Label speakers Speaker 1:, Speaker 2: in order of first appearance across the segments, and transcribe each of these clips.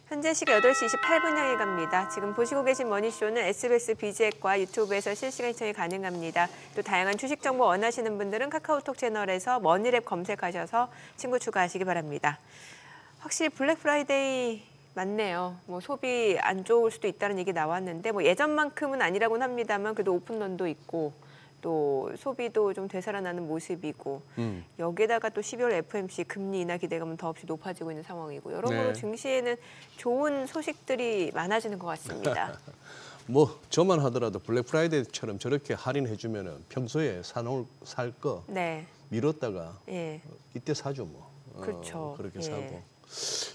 Speaker 1: 현재 시각 8시 28분 향해 갑니다. 지금 보시고 계신 머니쇼는 SBS 비즈액과 유튜브에서 실시간 시청이 가능합니다. 또 다양한 주식 정보 원하시는 분들은 카카오톡 채널에서 머니랩 검색하셔서 친구 추가하시기 바랍니다. 확실히 블랙 프라이데이 맞네요. 뭐 소비 안 좋을 수도 있다는 얘기 나왔는데 뭐 예전만큼은 아니라고는 합니다만 그래도 오픈런도 있고 또 소비도 좀 되살아나는 모습이고 여기에다가 또 12월 FOMC 금리 인하 기대감은 더없이 높아지고 있는 상황이고 여러모로 증시에는 좋은 소식들이 많아지는 것 같습니다.
Speaker 2: 뭐 저만 하더라도 블랙 프라이데이처럼 저렇게 할인해주면 평소에 살 거 미뤘다가 이때 사죠 뭐.
Speaker 1: 그렇죠.
Speaker 2: 그렇게 사고.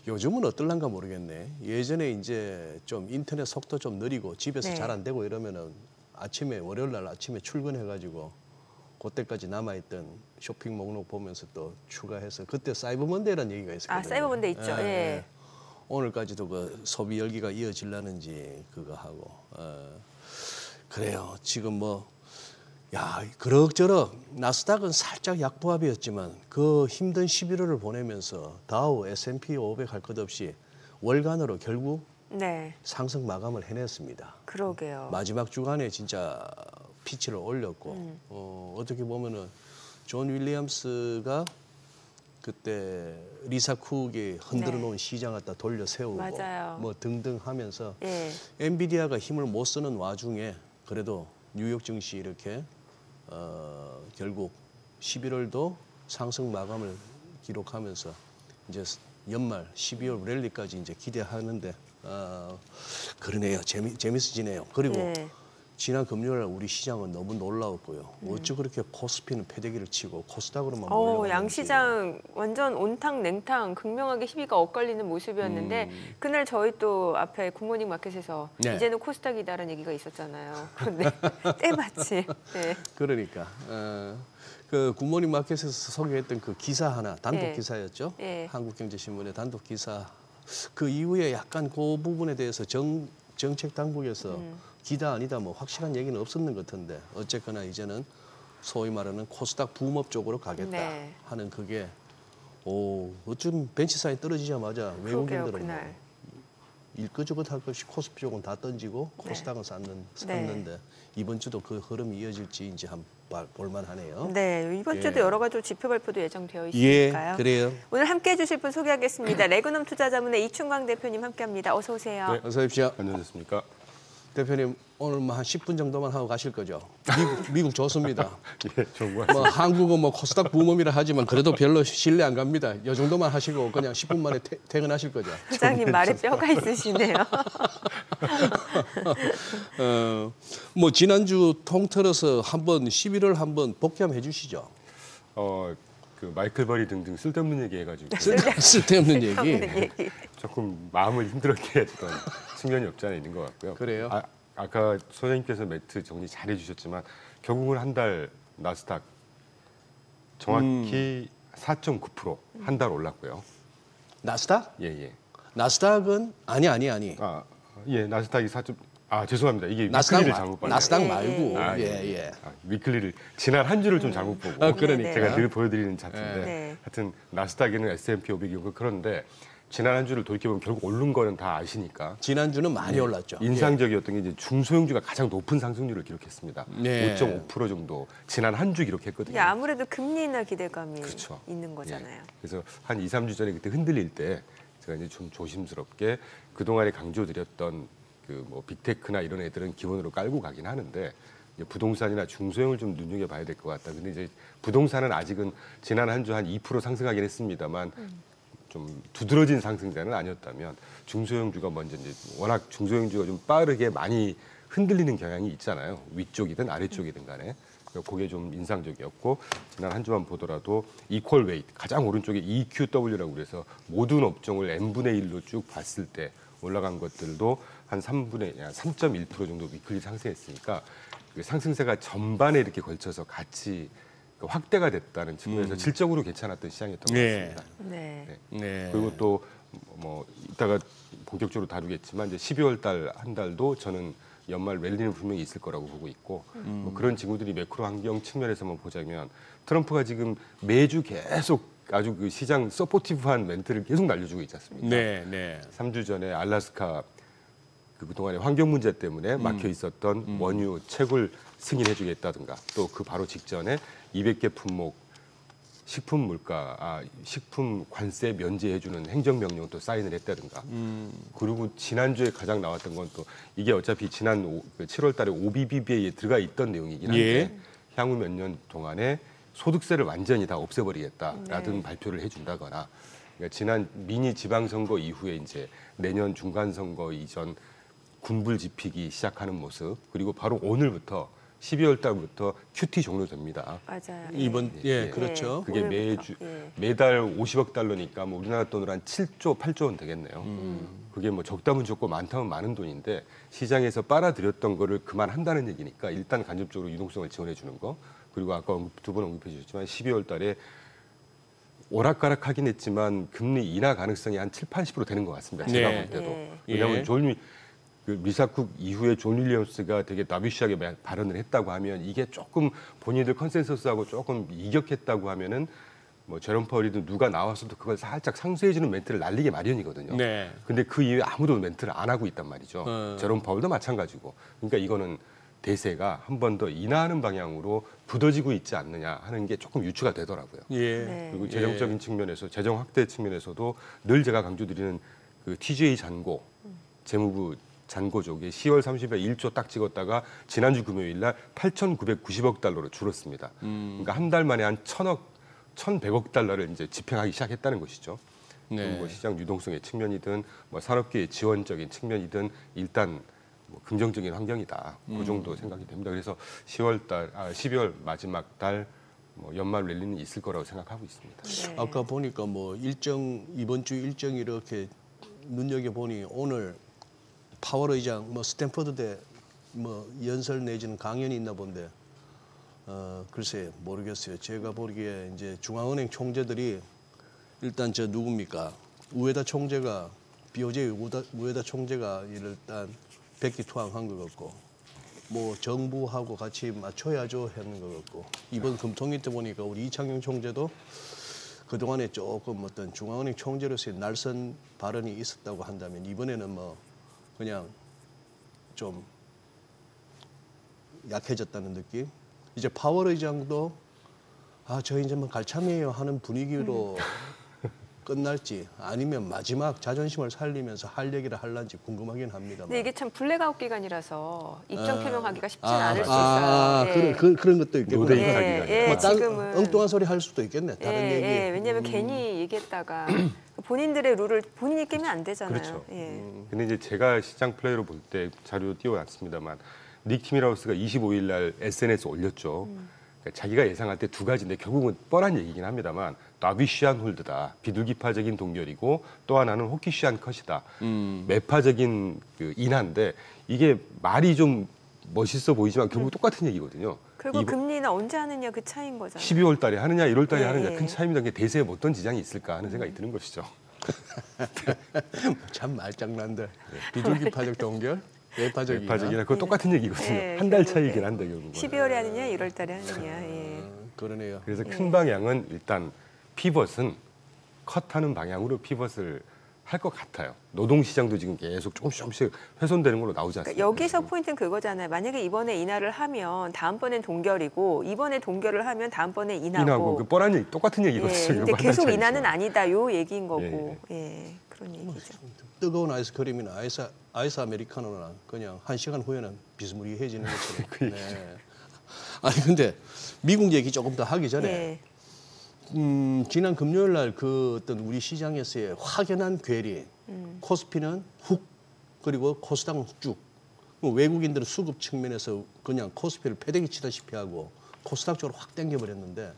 Speaker 2: 요즘은 어떨란가 모르겠네. 예전에 이제 좀 인터넷 속도 좀 느리고 집에서 잘 안 되고 이러면은 월요일 날 아침에 출근해가지고 그때까지 남아있던 쇼핑 목록 보면서 또 추가해서 그때 사이버 먼데이라는 얘기가 있었거든요.
Speaker 1: 아, 사이버 먼데이 있죠. 예.
Speaker 2: 오늘까지도 그 소비 열기가 이어질라는지 그거 하고. 그래요. 지금 뭐 그럭저럭 나스닥은 살짝 약보합이었지만 그 힘든 11월을 보내면서 다우, S&P 500 할 것 없이 월간으로 결국 상승 마감을 해냈습니다.
Speaker 1: 그러게요.
Speaker 2: 마지막 주간에 진짜 피치를 올렸고 어떻게 보면은 존 윌리엄스가 그때 리사 쿡이 흔들어 놓은 시장 갖다 돌려 세우고 뭐 등등 하면서 엔비디아가 힘을 못 쓰는 와중에 그래도 뉴욕 증시 이렇게 결국 11월도 상승 마감을 기록하면서 이제 연말 12월 랠리까지 이제 기대하는데 그러네요. 재밌어지네요. 그리고 지난 금요일 우리 시장은 너무 놀라웠고요. 어찌 그렇게 코스피는 패대기를 치고 코스닥으로만 몰려가는지.
Speaker 1: 양시장 완전 온탕 냉탕 극명하게 희비가 엇갈리는 모습이었는데 그날 저희 또 앞에 굿모닝 마켓에서 이제는 코스닥이다라는 얘기가 있었잖아요. 그런데 때마침.
Speaker 2: 그러니까 그 굿모닝 마켓에서 소개했던 그 기사 하나 단독 기사였죠. 한국경제신문의 단독 기사. 그 이후에 약간 그 부분에 대해서 정책 당국에서 기다 아니다 뭐 확실한 얘기는 없었는 것 같은데 어쨌거나 이제는 소위 말하는 코스닥 붐업 쪽으로 가겠다 하는 그게 어쩜 벤치사인 떨어지자마자 외국인들은 일거저것 할 것이 코스피 쪽은 다 던지고 코스닥은 샀는데 이번 주도 그 흐름이 이어질지 이제 한번 볼만하네요.
Speaker 1: 이번 주도 여러 가지 지표 발표도 예정되어 있으니까요.
Speaker 2: 그래요.
Speaker 1: 오늘 함께해 주실 분 소개하겠습니다. 레그넘 투자자문의 이춘광 대표님 함께합니다. 어서 오세요.
Speaker 2: 네, 어서 오십시오.
Speaker 3: 안녕하십니까.
Speaker 2: 대표님 오늘 뭐 한 10분 정도만 하고 가실 거죠? 미국 좋습니다.
Speaker 3: 좋은 것
Speaker 2: 뭐 한국은 뭐 코스닥 붐업이라 하지만 그래도 별로 신뢰 안 갑니다. 이 정도만 하시고 그냥 10분 만에 퇴근하실 거죠?
Speaker 1: 부장님 말에 뼈가 있으시네요.
Speaker 2: 뭐 지난주 통틀어서 한번 11월 한번 복귀 해주시죠.
Speaker 3: 그 마이클 버리 등등 쓸데없는 얘기 해가지고
Speaker 2: 쓸데없는 얘기.
Speaker 3: 조금 마음을 힘들게 했던 측면이 없지 않아 있는 것 같고요.
Speaker 2: 그래요?
Speaker 3: 아까 소장님께서 매트 정리 잘 해주셨지만 결국은 한 달 나스닥 정확히 4.9% 한 달 올랐고요.
Speaker 2: 나스닥?
Speaker 3: 예.
Speaker 2: 나스닥은 아니.
Speaker 3: 나스닥이 4. 죄송합니다. 이게
Speaker 2: 나스닥
Speaker 3: 위클리를 잘못 봤네요.
Speaker 2: 나스닥 말고
Speaker 3: 위클리를 지난 한 주를 좀 잘못 보고
Speaker 2: 그러니까
Speaker 3: 제가 늘 보여드리는 차트인데 하여튼 나스닥에는 S&P 500이고 그런데 지난 한 주를 돌이켜보면 결국 오른 거는 다 아시니까
Speaker 2: 지난주는 많이 올랐죠.
Speaker 3: 인상적이었던 게 이제 중소형주가 가장 높은 상승률을 기록했습니다. 5.5% 정도 지난 한 주 기록했거든요.
Speaker 1: 아무래도 금리 인하 기대감이 있는 거잖아요.
Speaker 3: 그래서 한 2, 3주 전에 그때 흔들릴 때 제가 이제 좀 조심스럽게 그동안에 강조드렸던 그 뭐 빅테크나 이런 애들은 기본으로 깔고 가긴 하는데 이제 부동산이나 중소형을 좀 눈여겨봐야 될 것 같다. 근데 이제 부동산은 아직은 지난 한 주 한 2% 상승하긴 했습니다만 좀 두드러진 상승자는 아니었다면 중소형주가 먼저 이제 워낙 중소형주가 좀 빠르게 많이 흔들리는 경향이 있잖아요. 위쪽이든 아래쪽이든 간에. 그게 좀 인상적이었고 지난 한 주만 보더라도 이퀄 웨이트 가장 오른쪽에 EQW라고 그래서 모든 업종을 n분의 1로 쭉 봤을 때 올라간 것들도 한 3.1% 정도 위클리 상승했으니까 그 상승세가 전반에 이렇게 걸쳐서 같이 확대가 됐다는 측면에서 질적으로 괜찮았던 시장이었던 것 같습니다. 그리고 또 뭐 이따가 본격적으로 다루겠지만 이제 12월 달 한 달도 저는 연말 랠리는 분명히 있을 거라고 보고 있고 뭐 그런 친구들이 매크로 환경 측면에서만 보자면 트럼프가 지금 매주 계속 아주 그 시장 서포티브한 멘트를 계속 날려주고 있지 않습니까?
Speaker 2: 네, 네.
Speaker 3: 3주 전에 알래스카 그동안의 환경 문제 때문에 막혀 있었던 원유 채굴 승인해주겠다든가 또 그 바로 직전에 200개 품목 식품 관세 면제해주는 행정명령 또 사인을 했다든가. 그리고 지난주에 가장 나왔던 건 또 이게 어차피 지난 7월달에 OBBBA에 들어가 있던 내용이긴 한데
Speaker 2: 예.
Speaker 3: 향후 몇 년 동안에 소득세를 완전히 다 없애버리겠다라든
Speaker 1: 네.
Speaker 3: 발표를 해준다거나. 그러니까 지난 미니 지방선거 이후에 이제 내년 중간선거 이전 군불 지피기 시작하는 모습 그리고 바로 오늘부터 12월 달부터 QT 종료됩니다.
Speaker 1: 맞아요.
Speaker 2: 이번 그렇죠.
Speaker 3: 그게
Speaker 1: 오늘부터. 예.
Speaker 3: 매달 50억 달러니까 뭐 우리나라 돈으로 한 7조, 8조 원 되겠네요. 그게 뭐 적다면 적고 많다면 많은 돈인데 시장에서 빨아들였던 거를 그만한다는 얘기니까 일단 간접적으로 유동성을 지원해 주는 거 그리고 아까 두 번 언급해 주셨지만 12월 달에 오락가락하긴 했지만 금리 인하 가능성이 한 7, 80% 되는 것 같습니다. 제가
Speaker 2: 네.
Speaker 3: 볼 때도.
Speaker 1: 예.
Speaker 3: 왜냐하면 리사쿡 이후에 존 윌리엄스가 되게 나비쉬하게 발언을 했다고 하면 이게 조금 본인들 컨센서스하고 조금 이격했다고 하면은 뭐 제롬 파월이든 누가 나와서도 그걸 살짝 상쇄해주는 멘트를 날리기 마련이거든요.
Speaker 2: 네.
Speaker 3: 근데 그 이후에 아무도 멘트를 안 하고 있단 말이죠. 제롬 파월도 마찬가지고. 그러니까 이거는 대세가 한 번 더 인하하는 방향으로 굳어지고 있지 않느냐 하는 게 조금 유추가 되더라고요.
Speaker 2: 예.
Speaker 1: 네.
Speaker 3: 그리고 재정적인 측면에서 재정 확대 측면에서도 늘 제가 강조드리는 그 TGA 잔고 재무부 잔고족이 10월 30일 1조 딱 찍었다가 지난주 금요일 날 8,990억 달러로 줄었습니다. 그러니까 한 달 만에 한 1,100억 달러를 이제 집행하기 시작했다는 것이죠.
Speaker 2: 네.
Speaker 3: 뭐 시장 유동성의 측면이든 뭐 산업계의 지원적인 측면이든 일단 뭐 긍정적인 환경이다. 그 정도 생각이 됩니다. 그래서 12월 마지막 달 뭐 연말 랠리는 있을 거라고 생각하고 있습니다.
Speaker 1: 네.
Speaker 2: 아까 보니까 뭐 이번 주 일정이 이렇게 눈여겨 보니 오늘 파월 의장 뭐 스탠퍼드대 뭐 연설 내지는 강연이 있나 본데 글쎄 모르겠어요. 제가 보기에 이제 중앙은행 총재들이 일단 저 누굽니까 우에다 총재가 BOJ 우에다 총재가 일단 백기투항한 것 같고 뭐 정부하고 같이 맞춰야죠 하는 것 같고 이번 금통위 때 보니까 우리 이창용 총재도 그동안에 조금 어떤 중앙은행 총재로서의 날선 발언이 있었다고 한다면 이번에는 뭐 그냥 좀 약해졌다는 느낌. 이제 파월 의장도 저 이제 뭐 갈참이에요 하는 분위기로 끝날지 아니면 마지막 자존심을 살리면서 할 얘기를 할란지 궁금하긴 합니다만.
Speaker 1: 근데 이게 참 블랙아웃 기간이라서 입장 표명하기가 쉽지는 않을 수 있어요. 예.
Speaker 2: 그런 것도 있겠구나.
Speaker 3: 노대 입사 기간이요.
Speaker 1: 예,
Speaker 2: 딴
Speaker 1: 지금은
Speaker 2: 엉뚱한 소리 할 수도 있겠네. 다른 얘기.
Speaker 1: 왜냐하면 괜히 얘기했다가 본인들의 룰을 본인이 깨면 안 되잖아요.
Speaker 3: 그렇죠.
Speaker 1: 예.
Speaker 3: 근데 이제 제가 시장 플레이로 볼 때 자료 띄워놨습니다만 닉 티밀하우스가 25일 날 SNS 올렸죠. 그러니까 자기가 예상할 때 두 가지인데 결국은 뻔한 얘기긴 합니다만 나비쉬한 홀드다. 비둘기파적인 동결이고 또 하나는 호키쉬한 컷이다. 매파적인 그 인하인데 이게 말이 좀 멋있어 보이지만 결국 똑같은 얘기거든요.
Speaker 1: 그리고 금리는 언제 하느냐 그 차이인 거잖아요.
Speaker 3: 12월 달에 하느냐 1월 달에
Speaker 1: 예,
Speaker 3: 하느냐
Speaker 1: 예.
Speaker 3: 큰 차이입니다. 그게 대세에 어떤 지장이 있을까 하는 생각이 드는 것이죠.
Speaker 2: 참 말장난들. 비둘기파적 동결, 매파적이나.
Speaker 3: 매파적이나 그거 똑같은 얘기거든요.
Speaker 1: 예,
Speaker 3: 한 달
Speaker 1: 결국에.
Speaker 3: 차이긴 한데 결국은.
Speaker 1: 12월에 하느냐 1월 달에 하느냐. 예.
Speaker 2: 그러네요.
Speaker 3: 그래서 큰 방향은 일단 피벗은 컷하는 방향으로 피벗을 할 것 같아요. 노동시장도 지금 계속 조금씩 훼손되는 걸로 나오지 않습니까?
Speaker 1: 그러니까 여기서 포인트는 그거잖아요. 만약에 이번에 인하를 하면 다음번엔 동결이고 이번에 동결을 하면 다음번에 인하고.
Speaker 3: 그 뻔한 얘기, 똑같은
Speaker 1: 예,
Speaker 3: 얘기거든요.
Speaker 1: 근데
Speaker 3: 이거
Speaker 1: 계속
Speaker 3: 한
Speaker 1: 인하는
Speaker 3: 차이지만.
Speaker 1: 아니다 요 얘기인 거고. 그런 얘기죠.
Speaker 2: 뜨거운 아이스크림이나 아이스 아메리카노나 그냥 1시간 후에는 비스무리해지는 것처럼. 네. 아니 근데 미국 얘기 조금 더 하기 전에
Speaker 1: 예.
Speaker 2: 지난 금요일 날 그 어떤 우리 시장에서의 확연한 괴리, 코스피는 훅 그리고 코스닥 쭉. 외국인들은 수급 측면에서 그냥 코스피를 패대기 치다시피 하고 코스닥 쪽으로 확 당겨버렸는데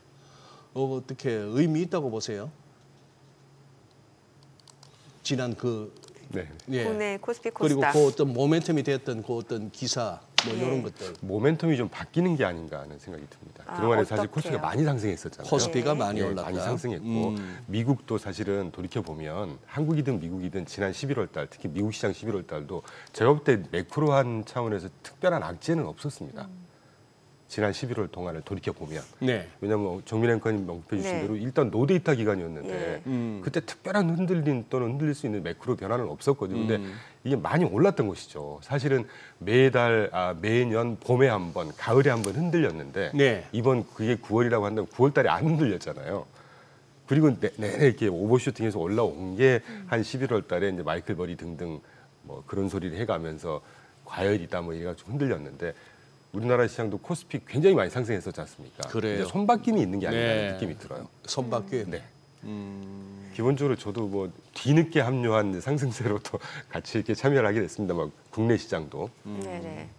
Speaker 2: 어떻게 의미 있다고 보세요? 지난
Speaker 3: 네.
Speaker 1: 국내 코스피
Speaker 2: 그리고
Speaker 1: 코스닥.
Speaker 2: 그 어떤 모멘텀이 됐던 그 어떤 기사 뭐
Speaker 1: 예.
Speaker 2: 이런 것들
Speaker 3: 모멘텀이 좀 바뀌는 게 아닌가 하는 생각이 듭니다. 그동안에 사실
Speaker 1: 어떡해요?
Speaker 3: 코스피가 많이 상승했었잖아요.
Speaker 2: 코스피가
Speaker 1: 네.
Speaker 2: 많이
Speaker 3: 예,
Speaker 2: 올랐다.
Speaker 3: 많이 상승했고 미국도 사실은 돌이켜 보면 한국이든 미국이든 지난 11월 달 특히 미국 시장 11월 달도 제가 볼 때 매크로한 차원에서 특별한 악재는 없었습니다. 지난 11월 동안을 돌이켜 보면
Speaker 2: 네.
Speaker 3: 왜냐하면 정민 앵커님 언급해 주신
Speaker 1: 네.
Speaker 3: 대로 일단 노데이터 기간이었는데 그때 특별한 흔들림 또는 흔들릴 수 있는 매크로 변화는 없었거든요. 근데 이게 많이 올랐던 것이죠. 사실은 매년 봄에 한 번, 가을에 한 번 흔들렸는데
Speaker 2: 네.
Speaker 3: 이번 그게 9월이라고 한다면 9월 달에 안 흔들렸잖아요. 그리고 내내 이렇게 오버슈팅해서 올라온 게 한 11월 달에 이제 마이클 버리 등등 뭐 그런 소리를 해가면서 과열이다 뭐 얘가 좀 흔들렸는데 우리나라 시장도 코스피 굉장히 많이 상승했었지 않습니까?
Speaker 2: 그래요.
Speaker 3: 이제 손바뀜이 있는 게 아닌가라는
Speaker 2: 네.
Speaker 3: 느낌이 들어요.
Speaker 2: 손바퀴.
Speaker 3: 네. 기본적으로 저도 뭐 뒤늦게 합류한 상승세로 또 같이 이렇게 참여를 하게 됐습니다. 막 국내 시장도.
Speaker 1: 네네.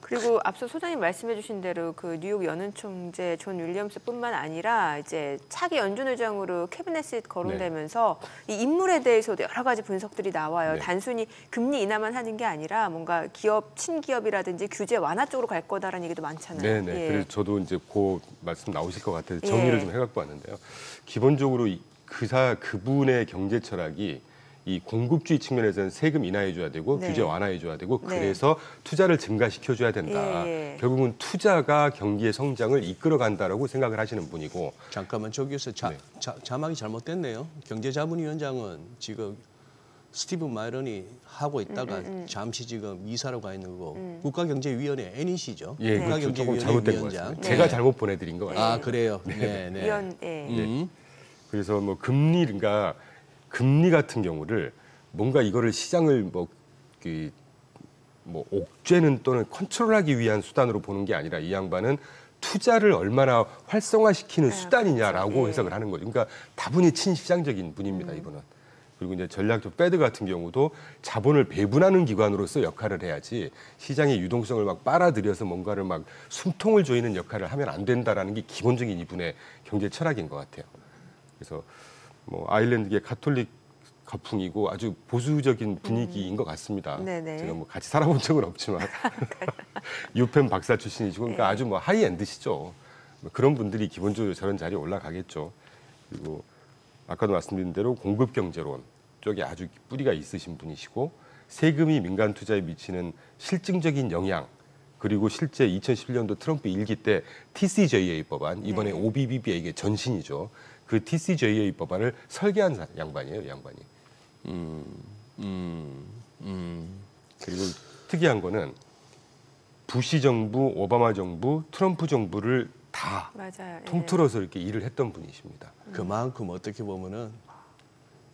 Speaker 1: 그리고 앞서 소장님 말씀해주신 대로 그 뉴욕 연은 총재 존 윌리엄스뿐만 아니라 이제 차기 연준 의장으로 캐비넷에 거론되면서 이 인물에 대해서도 여러 가지 분석들이 나와요.
Speaker 3: 네.
Speaker 1: 단순히 금리 인하만 하는 게 아니라 뭔가 기업 친기업이라든지 규제 완화 쪽으로 갈 거다라는 얘기도 많잖아요.
Speaker 3: 네네.
Speaker 1: 예.
Speaker 3: 그래서 저도 이제 그 말씀 나오실 것 같아서 정리를 좀 해갖고 왔는데요. 기본적으로 그분의 경제 철학이 이 공급주의 측면에서는 세금 인하해줘야 되고
Speaker 1: 네.
Speaker 3: 규제 완화해줘야 되고
Speaker 1: 네.
Speaker 3: 그래서 투자를 증가시켜줘야 된다.
Speaker 1: 예.
Speaker 3: 결국은 투자가 경기의 성장을 이끌어간다라고 생각을 하시는 분이고
Speaker 2: 잠깐만 저기서
Speaker 3: 네.
Speaker 2: 자막이 잘못됐네요. 경제자문위원장은 지금 스티븐 마이런이 하고 있다가 잠시 지금 이사로 가 있는 거고 국가경제위원회 NEC죠.
Speaker 3: 예, 그렇죠. 조금
Speaker 2: 국가경제위원회
Speaker 3: 잘못된 것
Speaker 2: 위원장.
Speaker 3: 같습니다. 제가 잘못 보내드린 것 같아요.
Speaker 2: 아 그래요. 네, 네.
Speaker 1: 위원, 예.
Speaker 3: 그래서 뭐 금리 같은 경우를 뭔가 이거를 시장을 뭐 옥죄는 또는 컨트롤하기 위한 수단으로 보는 게 아니라 이 양반은 투자를 얼마나 활성화시키는 수단이냐라고
Speaker 1: 그렇죠. 예.
Speaker 3: 해석을 하는 거죠. 그러니까 다분히 친시장적인 분입니다, 이분은. 그리고 이제 전략적 패드 같은 경우도 자본을 배분하는 기관으로서 역할을 해야지 시장의 유동성을 막 빨아들여서 뭔가를 막 숨통을 조이는 역할을 하면 안 된다라는 게 기본적인 이분의 경제 철학인 것 같아요. 그래서 뭐 아일랜드계 가톨릭 가풍이고 아주 보수적인 분위기인 것 같습니다.
Speaker 1: 네네.
Speaker 3: 제가 뭐 같이 살아본 적은 없지만 유펜 박사 출신이시고 그러니까 아주 뭐 하이엔드시죠. 뭐 그런 분들이 기본적으로 저런 자리에 올라가겠죠. 그리고 아까도 말씀드린 대로 공급 경제론 쪽에 아주 뿌리가 있으신 분이시고 세금이 민간 투자에 미치는 실증적인 영향 그리고 실제 2011년도 트럼프 일기 때 TCJA 법안 이번에
Speaker 1: 네.
Speaker 3: OBBBA의 전신이죠. 그 TCJA 법안을 설계한 양반이에요, 이 양반이. 그리고 특이한 거는 부시 정부, 오바마 정부, 트럼프 정부를 다
Speaker 1: 맞아요. 예.
Speaker 3: 통틀어서 이렇게 일을 했던 분이십니다.
Speaker 2: 그만큼 어떻게 보면은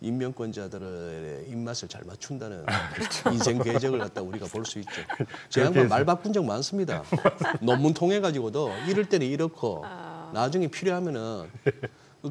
Speaker 2: 임명권자들의 입맛을 잘 맞춘다는 인생 궤적을 갖다 우리가 볼 수 있죠. 제 양반 말 바꾼 적 많습니다. 논문 통해 가지고도 이럴 때는 이렇고 나중에 필요하면은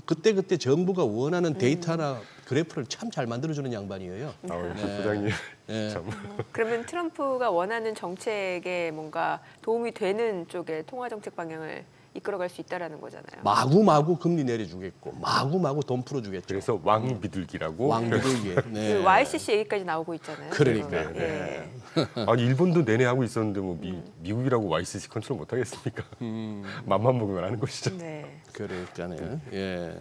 Speaker 2: 그때 정부가 원하는 데이터나 그래프를 참 잘 만들어주는 양반이에요.
Speaker 3: 역시 소장님
Speaker 2: 네.
Speaker 3: 참.
Speaker 1: 그러면 트럼프가 원하는 정책에 뭔가 도움이 되는 쪽에 통화 정책 방향을 이끌어갈 수 있다라는 거잖아요.
Speaker 2: 마구마구 금리 내려주겠고 마구마구 돈 풀어주겠죠.
Speaker 3: 그래서 왕비둘기라고.
Speaker 2: 왕비둘기. 네.
Speaker 1: 그 YCC 얘기까지 나오고 있잖아요.
Speaker 2: 그러니까요.
Speaker 1: 예.
Speaker 3: 아니 일본도 내내 하고 있었는데 뭐 미국이라고 YCC 컨트롤 못 하겠습니까? 맘만 먹으면 하는 것이죠.
Speaker 1: 네.
Speaker 2: 그러니까요. 예.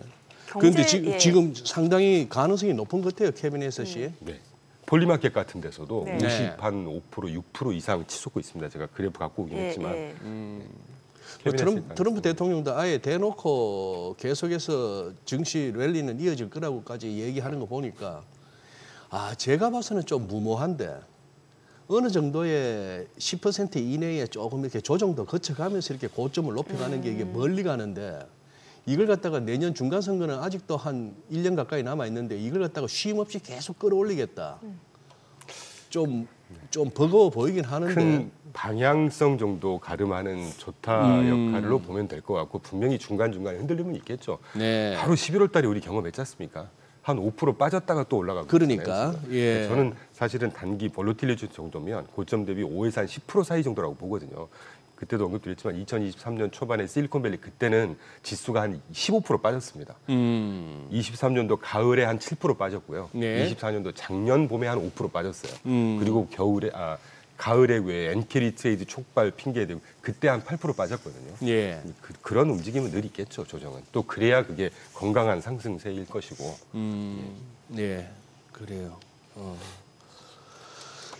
Speaker 1: 경제,
Speaker 2: 그런데
Speaker 1: 예.
Speaker 2: 지금 상당히 가능성이 높은 것 같아요. 캐비넷이.
Speaker 3: 네. 폴리마켓 같은 데서도
Speaker 1: 네.
Speaker 3: 50한 5% 6% 이상 치솟고 있습니다. 제가 그래프 갖고 오긴
Speaker 1: 예,
Speaker 3: 했지만
Speaker 1: 예.
Speaker 2: 뭐
Speaker 3: 캐비넷이
Speaker 2: 트럼프 대통령도 아예 대놓고 계속해서 증시 랠리는 이어질 거라고까지 얘기하는 거 보니까 제가 봐서는 좀 무모한데 어느 정도의 10% 이내에 조금 이렇게 조정도 거쳐가면서 이렇게 고점을 높여가는 게 이게 멀리 가는데 이걸 갖다가 내년 중간 선거는 아직도 한 1년 가까이 남아 있는데 이걸 갖다가 쉼 없이 계속 끌어올리겠다. 좀 버거워 보이긴 하는데
Speaker 3: 큰 방향성 정도 가름하는 조타 역할로 보면 될 것 같고 분명히 중간중간에 흔들림은 있겠죠.
Speaker 2: 네.
Speaker 3: 바로 11월 달에 우리 경험했지 않습니까? 한 5% 빠졌다가 또 올라가고
Speaker 2: 그러니까
Speaker 3: 있잖아요,
Speaker 2: 예.
Speaker 3: 저는 사실은 단기 볼로틸리티 정도면 고점 대비 5에서 한 10% 사이 정도라고 보거든요. 그때도 언급드렸지만 2023년 초반에 실리콘밸리 그때는 지수가 한 15% 빠졌습니다. 23년도 가을에 한 7% 빠졌고요.
Speaker 2: 네.
Speaker 3: 24년도 작년 봄에 한 5% 빠졌어요. 그리고 가을에 왜 엔캐리 트레이드 촉발 핑계대고 그때 한 8% 빠졌거든요.
Speaker 2: 예.
Speaker 3: 그런 움직임은 늘 있겠죠, 조정은. 또 그래야 그게 건강한 상승세일 것이고.
Speaker 2: 네, 그래요.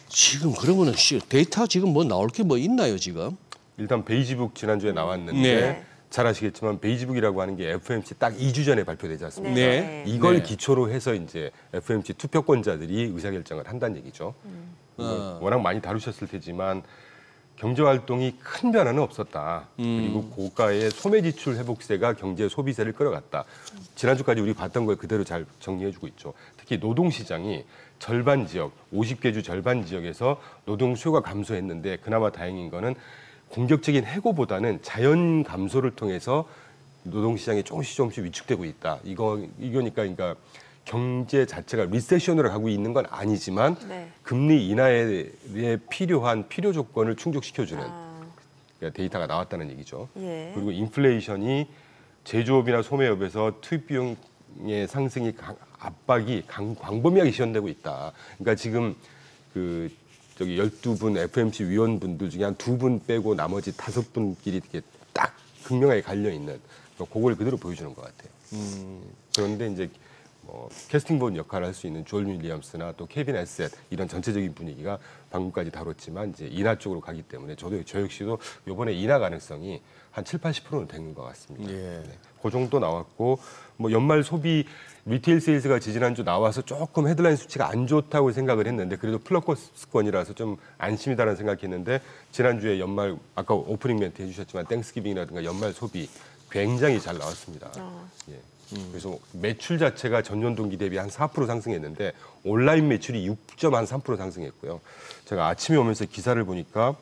Speaker 2: 지금 그러면은 데이터 지금 뭐 나올 게 뭐 있나요 지금?
Speaker 3: 일단 베이지북 지난주에 나왔는데
Speaker 2: 네.
Speaker 3: 잘 아시겠지만 베이지북이라고 하는 게 FOMC 딱 2주 전에 발표되지 않습니까?
Speaker 2: 네.
Speaker 3: 이걸
Speaker 2: 네.
Speaker 3: 기초로 해서 이제 FOMC 투표권자들이 의사결정을 한다는 얘기죠. 워낙 많이 다루셨을 테지만 경제 활동이 큰 변화는 없었다. 그리고 고가의 소매 지출 회복세가 경제 소비세를 끌어갔다. 지난주까지 우리 봤던 걸 그대로 잘 정리해주고 있죠. 특히 노동 시장이 절반 지역, 50개 주 절반 지역에서 노동 수요가 감소했는데 그나마 다행인 거는 공격적인 해고보다는 자연 감소를 통해서 노동 시장이 조금씩 위축되고 있다. 이거니까 그러니까 경제 자체가 리세션으로 가고 있는 건 아니지만
Speaker 1: 네.
Speaker 3: 금리 인하에 필요한 필요 조건을 충족시켜주는 그러니까 데이터가 나왔다는 얘기죠.
Speaker 1: 예.
Speaker 3: 그리고 인플레이션이 제조업이나 소매업에서 투입 비용의 상승이 압박이 광범위하게 시현되고 있다. 그러니까 지금 그 저기 12분 FOMC 위원분들 중에 한 2분 빼고 나머지 5분끼리 이렇게 딱 극명하게 갈려 있는 그걸 그대로 보여주는 것 같아요. 그런데 이제 캐스팅본 역할을 할 수 있는 존 윌리엄스나 또 케빈 에셋 이런 전체적인 분위기가 방금까지 다뤘지만 이제 인하 쪽으로 가기 때문에 저 역시도 이번에 인하 가능성이 한 70~80%는 되는 것 같습니다.
Speaker 2: 예.
Speaker 3: 네. 그 정도 나왔고 뭐 연말 소비 리테일 세일즈가 지난주 나와서 조금 헤드라인 수치가 안 좋다고 생각을 했는데 그래도 플러스권이라서 좀 안심이다라는 생각했는데 지난주에 연말 아까 오프닝 멘트 해주셨지만 땡스기빙이라든가 연말 소비 굉장히 잘 나왔습니다. 예. 그래서 매출 자체가 전년 동기 대비 한 4% 상승했는데 온라인 매출이 6.3% 상승했고요. 제가 아침에 오면서 기사를 보니까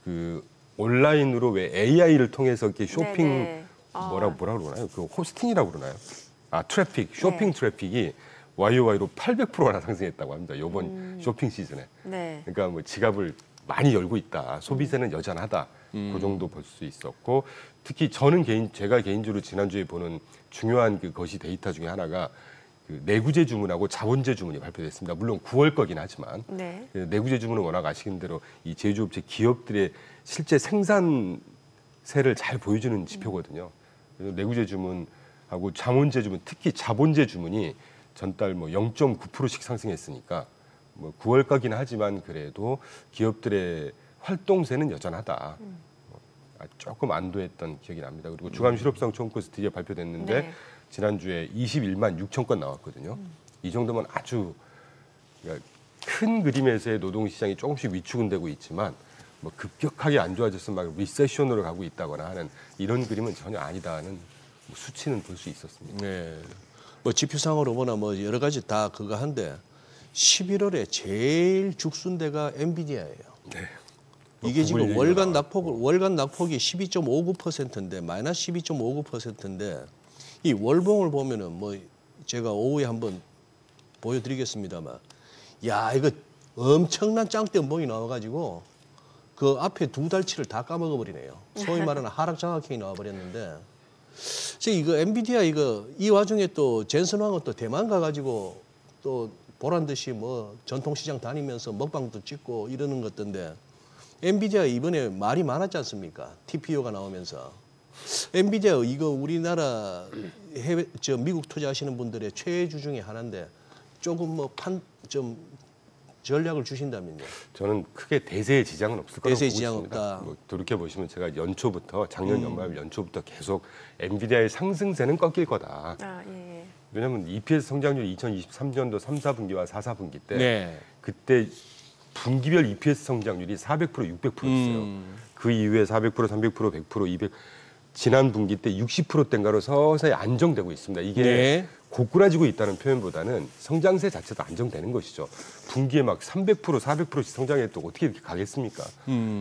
Speaker 3: 그 온라인으로 왜 AI를 통해서 이렇게 쇼핑
Speaker 1: 네네.
Speaker 3: 뭐라고 그러나요? 그 호스팅이라고 그러나요? 트래픽, 쇼핑
Speaker 1: 네.
Speaker 3: 트래픽이 YOY로 800%나 상승했다고 합니다. 이번 쇼핑 시즌에.
Speaker 1: 네.
Speaker 3: 그러니까 뭐 지갑을 많이 열고 있다. 소비세는 여전하다. 그 정도 볼 수 있었고 특히 제가 개인적으로 지난주에 보는 중요한 그것이 데이터 중에 하나가 그 내구재 주문하고 자본재 주문이 발표됐습니다. 물론 9월 거긴 하지만
Speaker 1: 네.
Speaker 3: 내구재 주문은 워낙 아시는 대로 이 제조업체 기업들의 실제 생산세를 잘 보여주는 지표거든요. 그래서 내구재 주문하고 자본재 주문, 특히 자본재 주문이 전달 뭐 0.9%씩 상승했으니까 뭐 9월 거긴 하지만 그래도 기업들의 활동세는 여전하다. 조금 안도했던 기억이 납니다. 그리고 주간 실업성 청구서 드디어 발표됐는데
Speaker 1: 네.
Speaker 3: 지난주에 21만 6천 건 나왔거든요. 이 정도면 아주 그러니까 큰 그림에서의 노동시장이 조금씩 위축은 되고 있지만 뭐 급격하게 안 좋아져서 막 리세션으로 가고 있다거나 하는 이런 그림은 전혀 아니다는 뭐 수치는 볼 수 있었습니다.
Speaker 2: 네. 뭐 지표상으로 보나 뭐 여러 가지 다 그거 한데 11월에 제일 죽순 데가 엔비디아예요.
Speaker 3: 네.
Speaker 2: 이게 지금
Speaker 3: 구글
Speaker 2: 월간
Speaker 3: 얘기가
Speaker 2: 낙폭이 12.59%인데 마이너스 12.59%인데 이 월봉을 보면은 뭐 제가 오후에 한번 보여드리겠습니다만 야 이거 엄청난 짱대음봉이 나와가지고 그 앞에 두 달치를 다 까먹어 버리네요. 소위 말하는 하락 장악형이 나와버렸는데 지금 이거 엔비디아 이 와중에 또 젠슨 황은 또 대만 가가지고 또 보란 듯이 뭐 전통시장 다니면서 먹방도 찍고 이러는 것 같던데 엔비디아 이번에 말이 많았지 않습니까? TPO가 나오면서 엔비디아 이거 우리나라 미국 투자하시는 분들의 최애주 중에 하나인데 조금 뭐 좀 전략을 주신다면요.
Speaker 3: 저는 크게 대세의 지장은 없을 거라고
Speaker 2: 대세의
Speaker 3: 보고
Speaker 2: 지장
Speaker 3: 있습니다.
Speaker 2: 없다.
Speaker 3: 뭐 돌이켜 보시면 제가 작년 연말 연초부터 계속 엔비디아의 상승세는 꺾일 거다.
Speaker 1: 예.
Speaker 3: 왜냐하면 EPS 성장률이 2023년도 3, 4분기와 4, 4분기 때
Speaker 2: 네.
Speaker 3: 그때 분기별 EPS 성장률이 400%, 600%였어요. 그 이후에 400%, 300%, 100%, 200 지난 분기 때 60%대인가로 서서히 안정되고 있습니다. 이게
Speaker 2: 네.
Speaker 3: 고꾸라지고 있다는 표현보다는 성장세 자체도 안정되는 것이죠. 분기에 막 300%, 400%씩 성장해도 어떻게 이렇게 가겠습니까?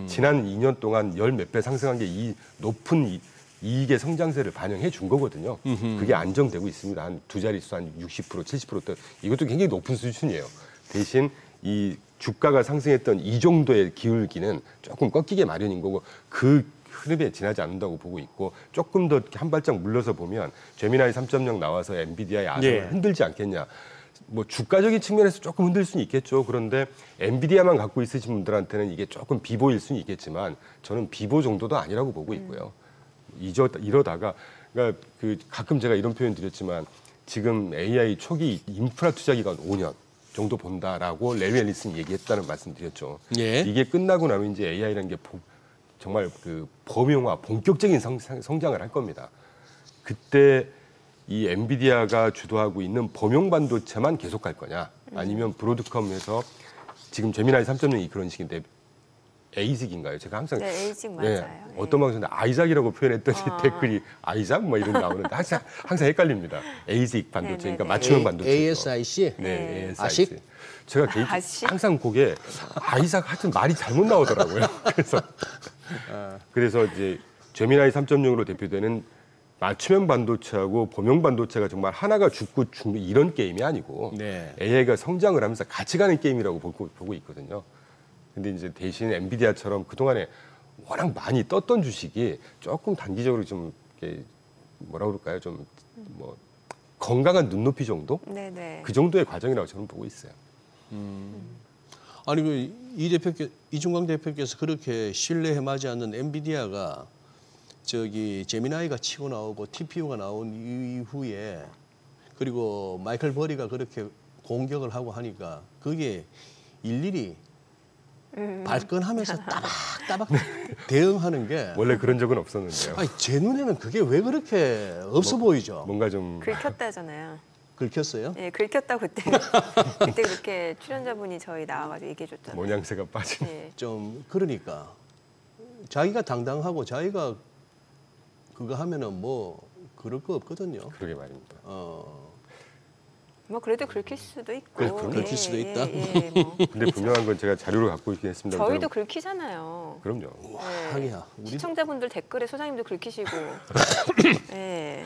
Speaker 3: 지난 2년 동안 열 몇 배 상승한 게 이 높은 이익의 성장세를 반영해 준 거거든요. 그게 안정되고 있습니다. 한 두 자릿수 한 60%, 70%대 이것도 굉장히 높은 수준이에요. 대신 이 주가가 상승했던 이 정도의 기울기는 조금 꺾이게 마련인 거고 그 흐름에 지나지 않는다고 보고 있고 조금 더 한 발짝 물러서 보면 제미나이 3.0 나와서 엔비디아의 아성을
Speaker 2: 네.
Speaker 3: 흔들지 않겠냐. 뭐 주가적인 측면에서 조금 흔들 수는 있겠죠. 그런데 엔비디아만 갖고 있으신 분들한테는 이게 조금 비보일 수는 있겠지만 저는 비보 정도도 아니라고 보고 있고요. 이러다가 그러니까 그 가끔 제가 이런 표현 드렸지만 지금 AI 초기 인프라 투자 기간 5년 정도 본다라고 레리 앨리슨이 얘기했다는 말씀 드렸죠.
Speaker 2: 예.
Speaker 3: 이게 끝나고 나면 이제 AI라는 게 정말 그 범용화, 본격적인 성장을 할 겁니다. 그때 이 엔비디아가 주도하고 있는 범용 반도체만 계속 갈 거냐, 아니면 브로드컴에서 지금 제미나이 3.0이 그런 식인데 에이직인가요? 제가 항상
Speaker 1: 네, 에이직 맞아요.
Speaker 3: 어떤 방송에 아이작이라고 표현했더니 댓글이 아이작 뭐 이런 나오는데 항상 헷갈립니다. 에이직 반도체, 그러니까 맞춤형 반도체.
Speaker 2: ASIC?
Speaker 3: 네, ASIC.
Speaker 2: 아식?
Speaker 3: 제가
Speaker 1: 아식?
Speaker 3: 항상 그게 아이작 하여튼 말이 잘못 나오더라고요. 그래서 이제 제미나이 3.0으로 대표되는 맞춤형 반도체하고 범용 반도체가 정말 하나가 죽고 죽는 이런 게임이 아니고
Speaker 2: 네.
Speaker 3: AI가 성장을 하면서 같이 가는 게임이라고 보고 있거든요. 근데 이제 대신 엔비디아처럼 그동안에 워낙 많이 떴던 주식이 조금 단기적으로 좀 이렇게 뭐라 그럴까요? 좀 뭐 건강한 눈높이 정도?
Speaker 1: 네네.
Speaker 3: 그 정도의 과정이라고 저는 보고 있어요.
Speaker 2: 아니 그 이중광 대표께서 그렇게 신뢰해 마지 않는 엔비디아가 저기 제미나이가 치고 나오고 TPU가 나온 이후에 그리고 마이클 버리가 그렇게 공격을 하고 하니까 그게 일일이 발끈하면서 따박따박 대응하는 게
Speaker 3: 원래 그런 적은 없었는데요.
Speaker 2: 아니, 제 눈에는 그게 왜 그렇게 없어 보이죠?
Speaker 3: 뭔가 좀
Speaker 1: 긁혔다잖아요.
Speaker 2: 긁혔어요?
Speaker 1: 네, 긁혔다고 그때 그때 그렇게 출연자분이 저희 나와가지고 얘기해줬잖아요.
Speaker 3: 모양새가 빠진.
Speaker 1: 네.
Speaker 2: 좀 그러니까 자기가 당당하고 자기가 그거 하면은 뭐 그럴 거 없거든요.
Speaker 3: 그러게 말입니다.
Speaker 1: 뭐 그래도 긁힐 수도 있고.
Speaker 2: 그래, 긁힐 수도 있다?
Speaker 1: 뭐.
Speaker 3: 근데 분명한 건 제가 자료를 갖고 있긴 했습니다.
Speaker 1: 저희도 긁히잖아요.
Speaker 3: 그럼요.
Speaker 1: 네.
Speaker 2: 하기야. 우리
Speaker 1: 시청자분들 댓글에 소장님도 긁히시고. 네.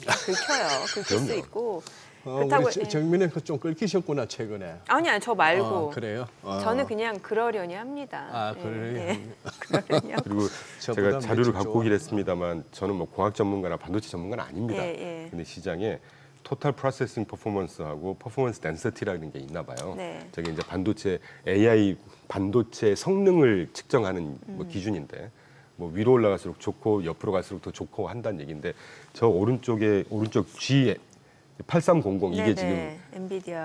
Speaker 1: 긁혀요. 긁힐 수
Speaker 3: 그럼요.
Speaker 1: 있고. 그렇다고.
Speaker 2: 우리 정민은 좀 긁히셨구나 최근에.
Speaker 1: 아니야, 저 말고.
Speaker 2: 그래요?
Speaker 1: 저는 그냥 그러려니 합니다.
Speaker 2: 아, 그러려니
Speaker 1: 그러려니 합니다.
Speaker 3: 그리고
Speaker 2: 저보다
Speaker 3: 제가 자료를
Speaker 2: 며칠
Speaker 3: 갖고
Speaker 2: 좋아.
Speaker 3: 오긴 했습니다만 저는 뭐 공학 전문가나 반도체 전문가는 아닙니다.
Speaker 1: 예.
Speaker 3: 근데 시장에 토탈 프로세싱 퍼포먼스하고 퍼포먼스 덴서티라는 게 있나 봐요.
Speaker 1: 네.
Speaker 3: 저게 이제 반도체 AI 반도체 성능을 측정하는 뭐 기준인데 뭐 위로 올라갈수록 좋고 옆으로 갈수록 더 좋고 한다는 얘기인데 저 오른쪽 G 8300 이게 지금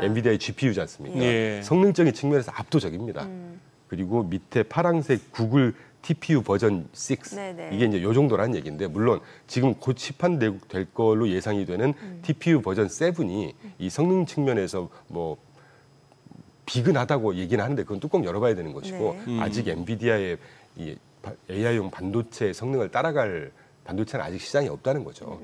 Speaker 3: 엔비디아의 GPU지 않습니까?
Speaker 2: 예.
Speaker 3: 성능적인 측면에서 압도적입니다. 그리고 밑에 파란색 구글 TPU 버전 6
Speaker 1: 네네.
Speaker 3: 이게 이제 요 정도라는 얘기인데 물론 지금 곧 시판될 걸로 예상이 되는 TPU 버전 7이 이 성능 측면에서 뭐 비근하다고 얘기는 하는데 그건 뚜껑 열어봐야 되는 것이고
Speaker 1: 네.
Speaker 3: 아직 엔비디아의 이 AI용 반도체 성능을 따라갈 반도체는 아직 시장이 없다는 거죠.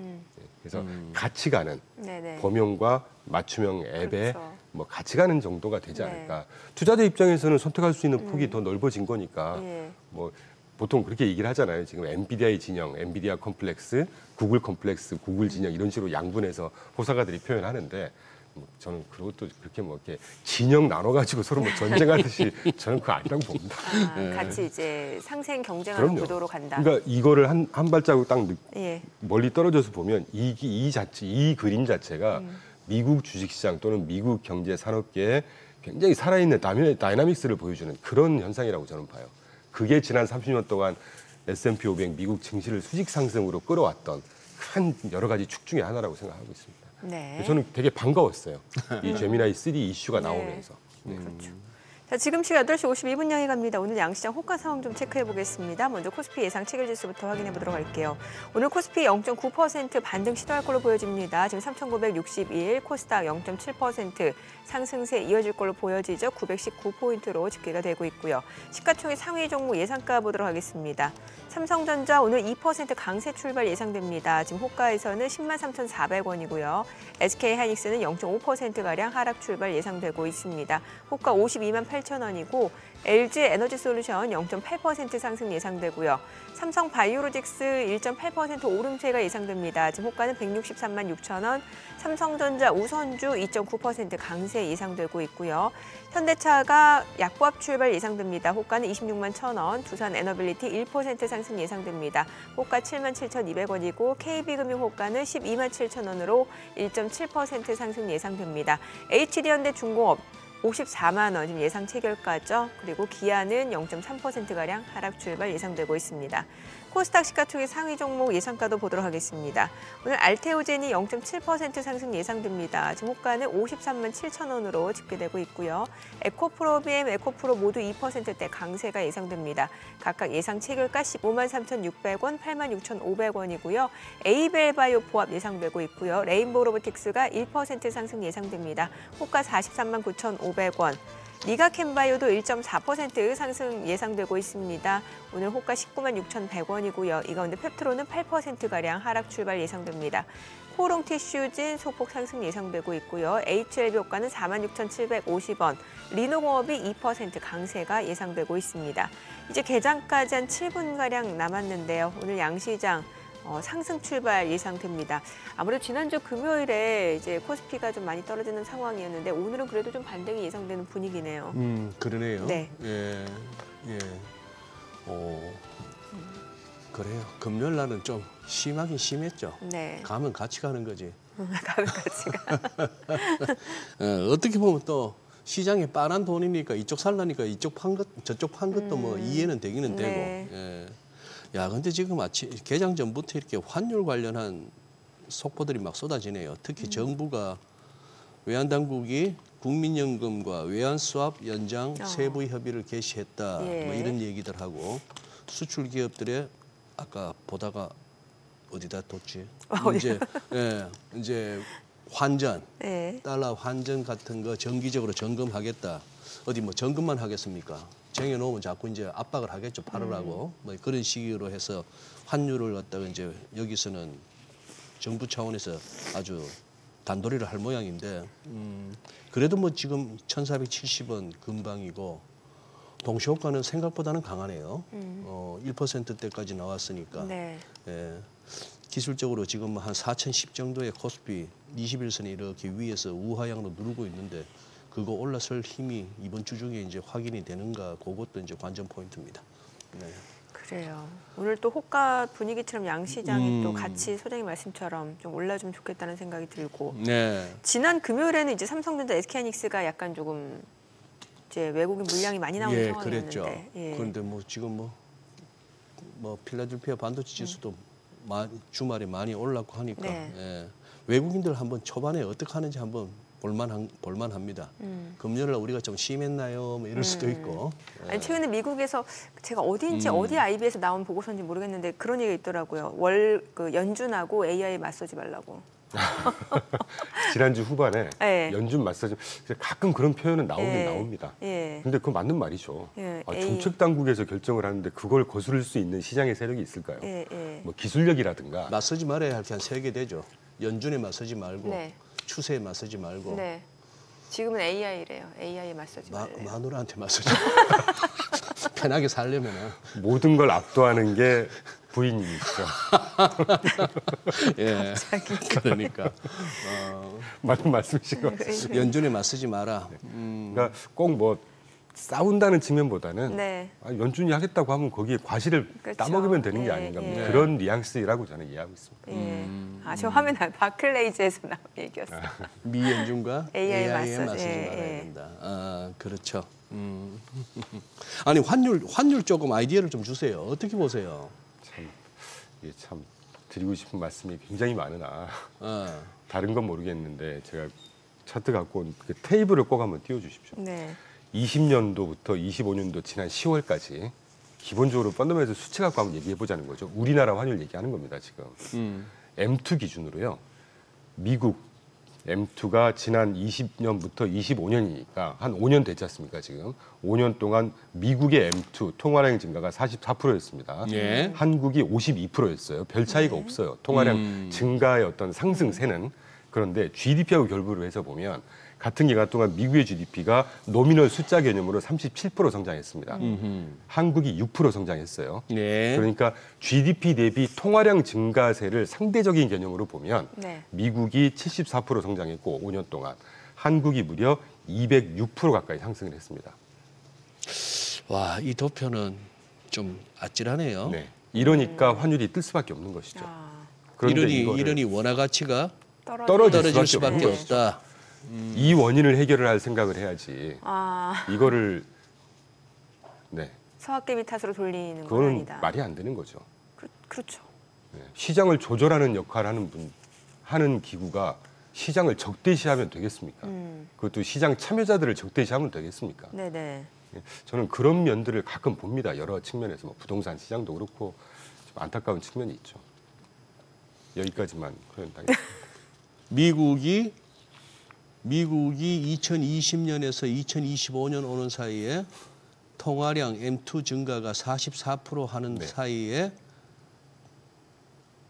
Speaker 3: 그래서 같이 가는
Speaker 1: 네네.
Speaker 3: 범용과 맞춤형 앱에
Speaker 1: 그렇죠.
Speaker 3: 뭐 같이 가는 정도가 되지
Speaker 1: 네.
Speaker 3: 않을까. 투자자 입장에서는 선택할 수 있는 폭이 더 넓어진 거니까
Speaker 1: 예.
Speaker 3: 뭐 보통 그렇게 얘기를 하잖아요. 지금 엔비디아의 진영, 엔비디아 컴플렉스, 구글 컴플렉스, 구글 진영 이런 식으로 양분해서 호사가들이 표현하는데 뭐 저는 그것도 그렇게 뭐 이렇게 진영 나눠가지고 서로 뭐 전쟁하듯이 저는 그거 아니라고 봅니다.
Speaker 1: 같이 이제 상생 경쟁하는
Speaker 3: 그럼요.
Speaker 1: 구도로 간다.
Speaker 3: 그러니까 이거를 한 발자국 딱
Speaker 1: 예.
Speaker 3: 멀리 떨어져서 보면 이 그림 자체가 미국 주식시장 또는 미국 경제 산업계에 굉장히 살아있는 다이나믹스를 보여주는 그런 현상이라고 저는 봐요. 그게 지난 30년 동안 S&P 500 미국 증시를 수직 상승으로 끌어왔던 큰 여러 가지 축 중에 하나라고 생각하고 있습니다.
Speaker 1: 네.
Speaker 3: 저는 되게 반가웠어요. 이 제미나이 3 이슈가
Speaker 1: 네.
Speaker 3: 나오면서.
Speaker 1: 그렇죠. 자, 지금 시각 8시 52분 향해 갑니다. 오늘 양시장 호가 상황 좀 체크해 보겠습니다. 먼저 코스피 예상 체결지수부터 확인해 보도록 할게요. 오늘 코스피 0.9% 반등 시도할 걸로 보여집니다. 지금 3,961, 코스닥 0.7% 상승세 이어질 걸로 보여지죠. 919포인트로 집계가 되고 있고요. 시가총액 상위 종목 예상가 보도록 하겠습니다. 삼성전자 오늘 2% 강세 출발 예상됩니다. 지금 호가에서는 103,400원이고요. SK하이닉스는 0.5%가량 하락 출발 예상되고 있습니다. 호가 52만 8,000원이고 LG에너지솔루션 0.8% 상승 예상되고요. 삼성바이오로직스 1.8% 오름세가 예상됩니다. 지금 호가는 163만 6천원, 삼성전자 우선주 2.9% 강세 예상되고 있고요. 현대차가 약보합 출발 예상됩니다. 호가는 26만 1,000원, 두산에너빌리티 1% 상승 예상됩니다. 호가 7만 7,200원이고 KB금융 호가는 12만 7천원으로 1.7% 상승 예상됩니다. HD현대중공업 54만 원 지금 예상 체결가죠. 그리고 기아는 0.3%가량 하락 출발 예상되고 있습니다. 코스닥 시가총액 상위 종목 예상가도 보도록 하겠습니다. 오늘 알테오젠이 0.7% 상승 예상됩니다. 지금 호가는 53만 7천 원으로 집계되고 있고요. 에코프로비엠, 에코프로 모두 2%대 강세가 예상됩니다. 각각 예상 체결가 15만 3,600원, 8만 6,500원이고요. 에이벨바이오 포함 예상되고 있고요. 레인보우 로보틱스가 1% 상승 예상됩니다. 호가 43만 9,500원. 리가캠바이오도 1.4% 상승 예상되고 있습니다. 오늘 호가 19만 6,100원이고요. 이 가운데 펩트로는 8%가량 하락 출발 예상됩니다. 코롱 티슈진 소폭 상승 예상되고 있고요. HLB 호가는 4만 6,750원, 리노공업이 2% 강세가 예상되고 있습니다. 이제 개장까지 한 7분가량 남았는데요. 오늘 양시장 상승 출발 예상됩니다. 아무래도 지난주 금요일에 이제 코스피가 좀 많이 떨어지는 상황이었는데 오늘은 그래도 좀 반등이 예상되는 분위기네요.
Speaker 2: 그러네요.
Speaker 1: 네.
Speaker 2: 예. 그래요. 금요일 날은 좀 심하긴 심했죠.
Speaker 1: 네.
Speaker 2: 가면 같이 가는 거지.
Speaker 1: 가면 같이가.
Speaker 2: 어떻게 보면 또 시장에 빠른 돈이니까 이쪽 살라니까 이쪽 판 것, 저쪽 판 것도 뭐 이해는 되기는
Speaker 1: 네.
Speaker 2: 되고. 예. 야, 근데 지금 아침 개장 전부터 이렇게 환율 관련한 속보들이 막 쏟아지네요. 특히 정부가 외환당국이 국민연금과 외환수합 연장 세부 협의를 개시했다.
Speaker 1: 예.
Speaker 2: 뭐 이런 얘기들 하고 수출 기업들의 아까 보다가 어디다 뒀지? 이제 환전,
Speaker 1: 네.
Speaker 2: 달러 환전 같은 거 정기적으로 점검하겠다. 어디 뭐 점검만 하겠습니까? 쟁여놓으면 자꾸 이제 압박을 하겠죠. 팔으라고. 뭐 그런 식으로 해서 환율을 갖다가 이제 여기서는 정부 차원에서 아주 단도리를 할 모양인데 그래도 뭐 지금 1,470원 근방이고 동시효과는 생각보다는 강하네요. 1%대까지 나왔으니까.
Speaker 1: 네.
Speaker 2: 예. 기술적으로 지금 한 4,010 정도의 코스피 21선이 이렇게 위에서 우하향으로 누르고 있는데 그거 올라설 힘이 이번 주 중에 이제 확인이 되는가 그것도 이제 관전 포인트입니다. 네.
Speaker 1: 그래요. 오늘 또 호가 분위기처럼 양시장이 또 같이 소장님 말씀처럼 좀 올라주면 좋겠다는 생각이 들고.
Speaker 2: 네.
Speaker 1: 지난 금요일에는 이제 삼성전자, SK하이닉스가 약간 조금 이제 외국인 물량이 많이 나오는
Speaker 2: 예,
Speaker 1: 상황이었는데.
Speaker 2: 그랬죠.
Speaker 1: 예.
Speaker 2: 그런데 뭐 지금 뭐 필라델피아 반도체 지수도 주말에 많이 올랐고 하니까
Speaker 1: 네.
Speaker 2: 예. 외국인들 한번 초반에 어떻게 하는지 한번 볼만합니다. 금요일 날 우리가 좀 심했나요? 뭐 이럴 수도 있고. 예.
Speaker 1: 아니, 최근에 미국에서 제가 어디인지 어디 IB에서 나온 보고서인지 모르겠는데 그런 얘기가 있더라고요. 그 연준하고 AI 맞서지 말라고.
Speaker 3: 지난주 후반에
Speaker 1: 네.
Speaker 3: 연준 마사지 가끔 그런 표현은 나오긴
Speaker 1: 예.
Speaker 3: 나옵니다.
Speaker 1: 예.
Speaker 3: 근데 그건 맞는 말이죠.
Speaker 1: 예,
Speaker 3: 정책 당국에서 결정을 하는데 그걸 거스를 수 있는 시장의 세력이 있을까요?
Speaker 1: 예.
Speaker 3: 뭐 기술력이라든가
Speaker 2: 맞서지 말아야 할 게 한 3개 되죠. 연준에 맞서지 말고
Speaker 1: 네.
Speaker 2: 추세에 맞서지 말고
Speaker 1: 네. 지금은 AI래요. AI에 맞서지 말래요.
Speaker 2: 마누라한테 맞서지 편하게 살려면은
Speaker 3: 모든 걸 압도하는 게 부인이시죠.
Speaker 2: 예. 그러니까
Speaker 3: 맞는 말씀이신 것 같습니다.
Speaker 2: 연준에 맞서지 마라.
Speaker 3: 그러니까 꼭 뭐 싸운다는 측면보다는
Speaker 1: 네.
Speaker 3: 연준이 하겠다고 하면 거기에 과실을
Speaker 1: 그렇죠.
Speaker 3: 따먹으면 되는 게
Speaker 1: 예,
Speaker 3: 아닌가
Speaker 1: 예.
Speaker 3: 그런 뉘앙스라고 저는 이해하고 있습니다.
Speaker 1: 예. 저 화면에 바클레이즈에서 나온 얘기였어요.
Speaker 2: 미 연준과
Speaker 1: AI에
Speaker 2: AI에
Speaker 1: 맞서지.
Speaker 2: 맞서지
Speaker 1: 예,
Speaker 2: 말아야
Speaker 1: 예.
Speaker 2: 된다. 아, 그렇죠. 아니 환율 조금 아이디어를 좀 주세요. 어떻게 보세요?
Speaker 3: 이게 참 드리고 싶은 말씀이 굉장히 많으나 다른 건 모르겠는데 제가 차트 갖고 온 그 테이블을 꼭 한번 띄워주십시오.
Speaker 1: 네.
Speaker 3: 20년도부터 25년도 지난 10월까지 기본적으로 펀더멘털 수치 갖고 한번 얘기해 보자는 거죠. 우리나라 환율 얘기하는 겁니다 지금. M2 기준으로요. 미국 M2가 지난 20년부터 25년이니까 한 5년 됐지 않습니까 지금. 5년 동안 미국의 M2 통화량 증가가 44%였습니다.
Speaker 2: 예.
Speaker 3: 한국이 52%였어요. 별 차이가 없어요. 통화량 증가의 어떤 상승세는. 그런데 GDP하고 결부를 해서 보면 같은 기간 동안 미국의 GDP가 노미널 숫자 개념으로 37% 성장했습니다. 한국이 6% 성장했어요.
Speaker 2: 네.
Speaker 3: 그러니까 GDP 대비 통화량 증가세를 상대적인 개념으로 보면
Speaker 1: 네.
Speaker 3: 미국이 74% 성장했고 5년 동안 한국이 무려 206% 가까이 상승을 했습니다.
Speaker 2: 와, 이 도표는 좀 아찔하네요.
Speaker 3: 네. 이러니까 환율이 뜰 수밖에 없는 것이죠. 그런데
Speaker 2: 이러니 원화 가치가
Speaker 3: 떨어질
Speaker 2: 수밖에
Speaker 3: 없는
Speaker 2: 없다.
Speaker 3: 이 원인을 해결을 할 생각을 해야지. 이거를 네.
Speaker 1: 서학개미 탓으로 돌리는 건
Speaker 3: 그거는
Speaker 1: 아니다.
Speaker 3: 말이 안 되는 거죠.
Speaker 1: 그렇죠. 그렇죠.
Speaker 3: 시장을 조절하는 역할을 하는 기구가 시장을 적대시하면 되겠습니까? 그것도 시장 참여자들을 적대시하면 되겠습니까?
Speaker 1: 네네.
Speaker 3: 저는 그런 면들을 가끔 봅니다. 여러 측면에서 뭐 부동산 시장도 그렇고 좀 안타까운 측면이 있죠. 여기까지만 표현하겠습니다.
Speaker 2: 미국이 2020년에서 2025년 오는 사이에 통화량 M2 증가가 44% 하는 사이에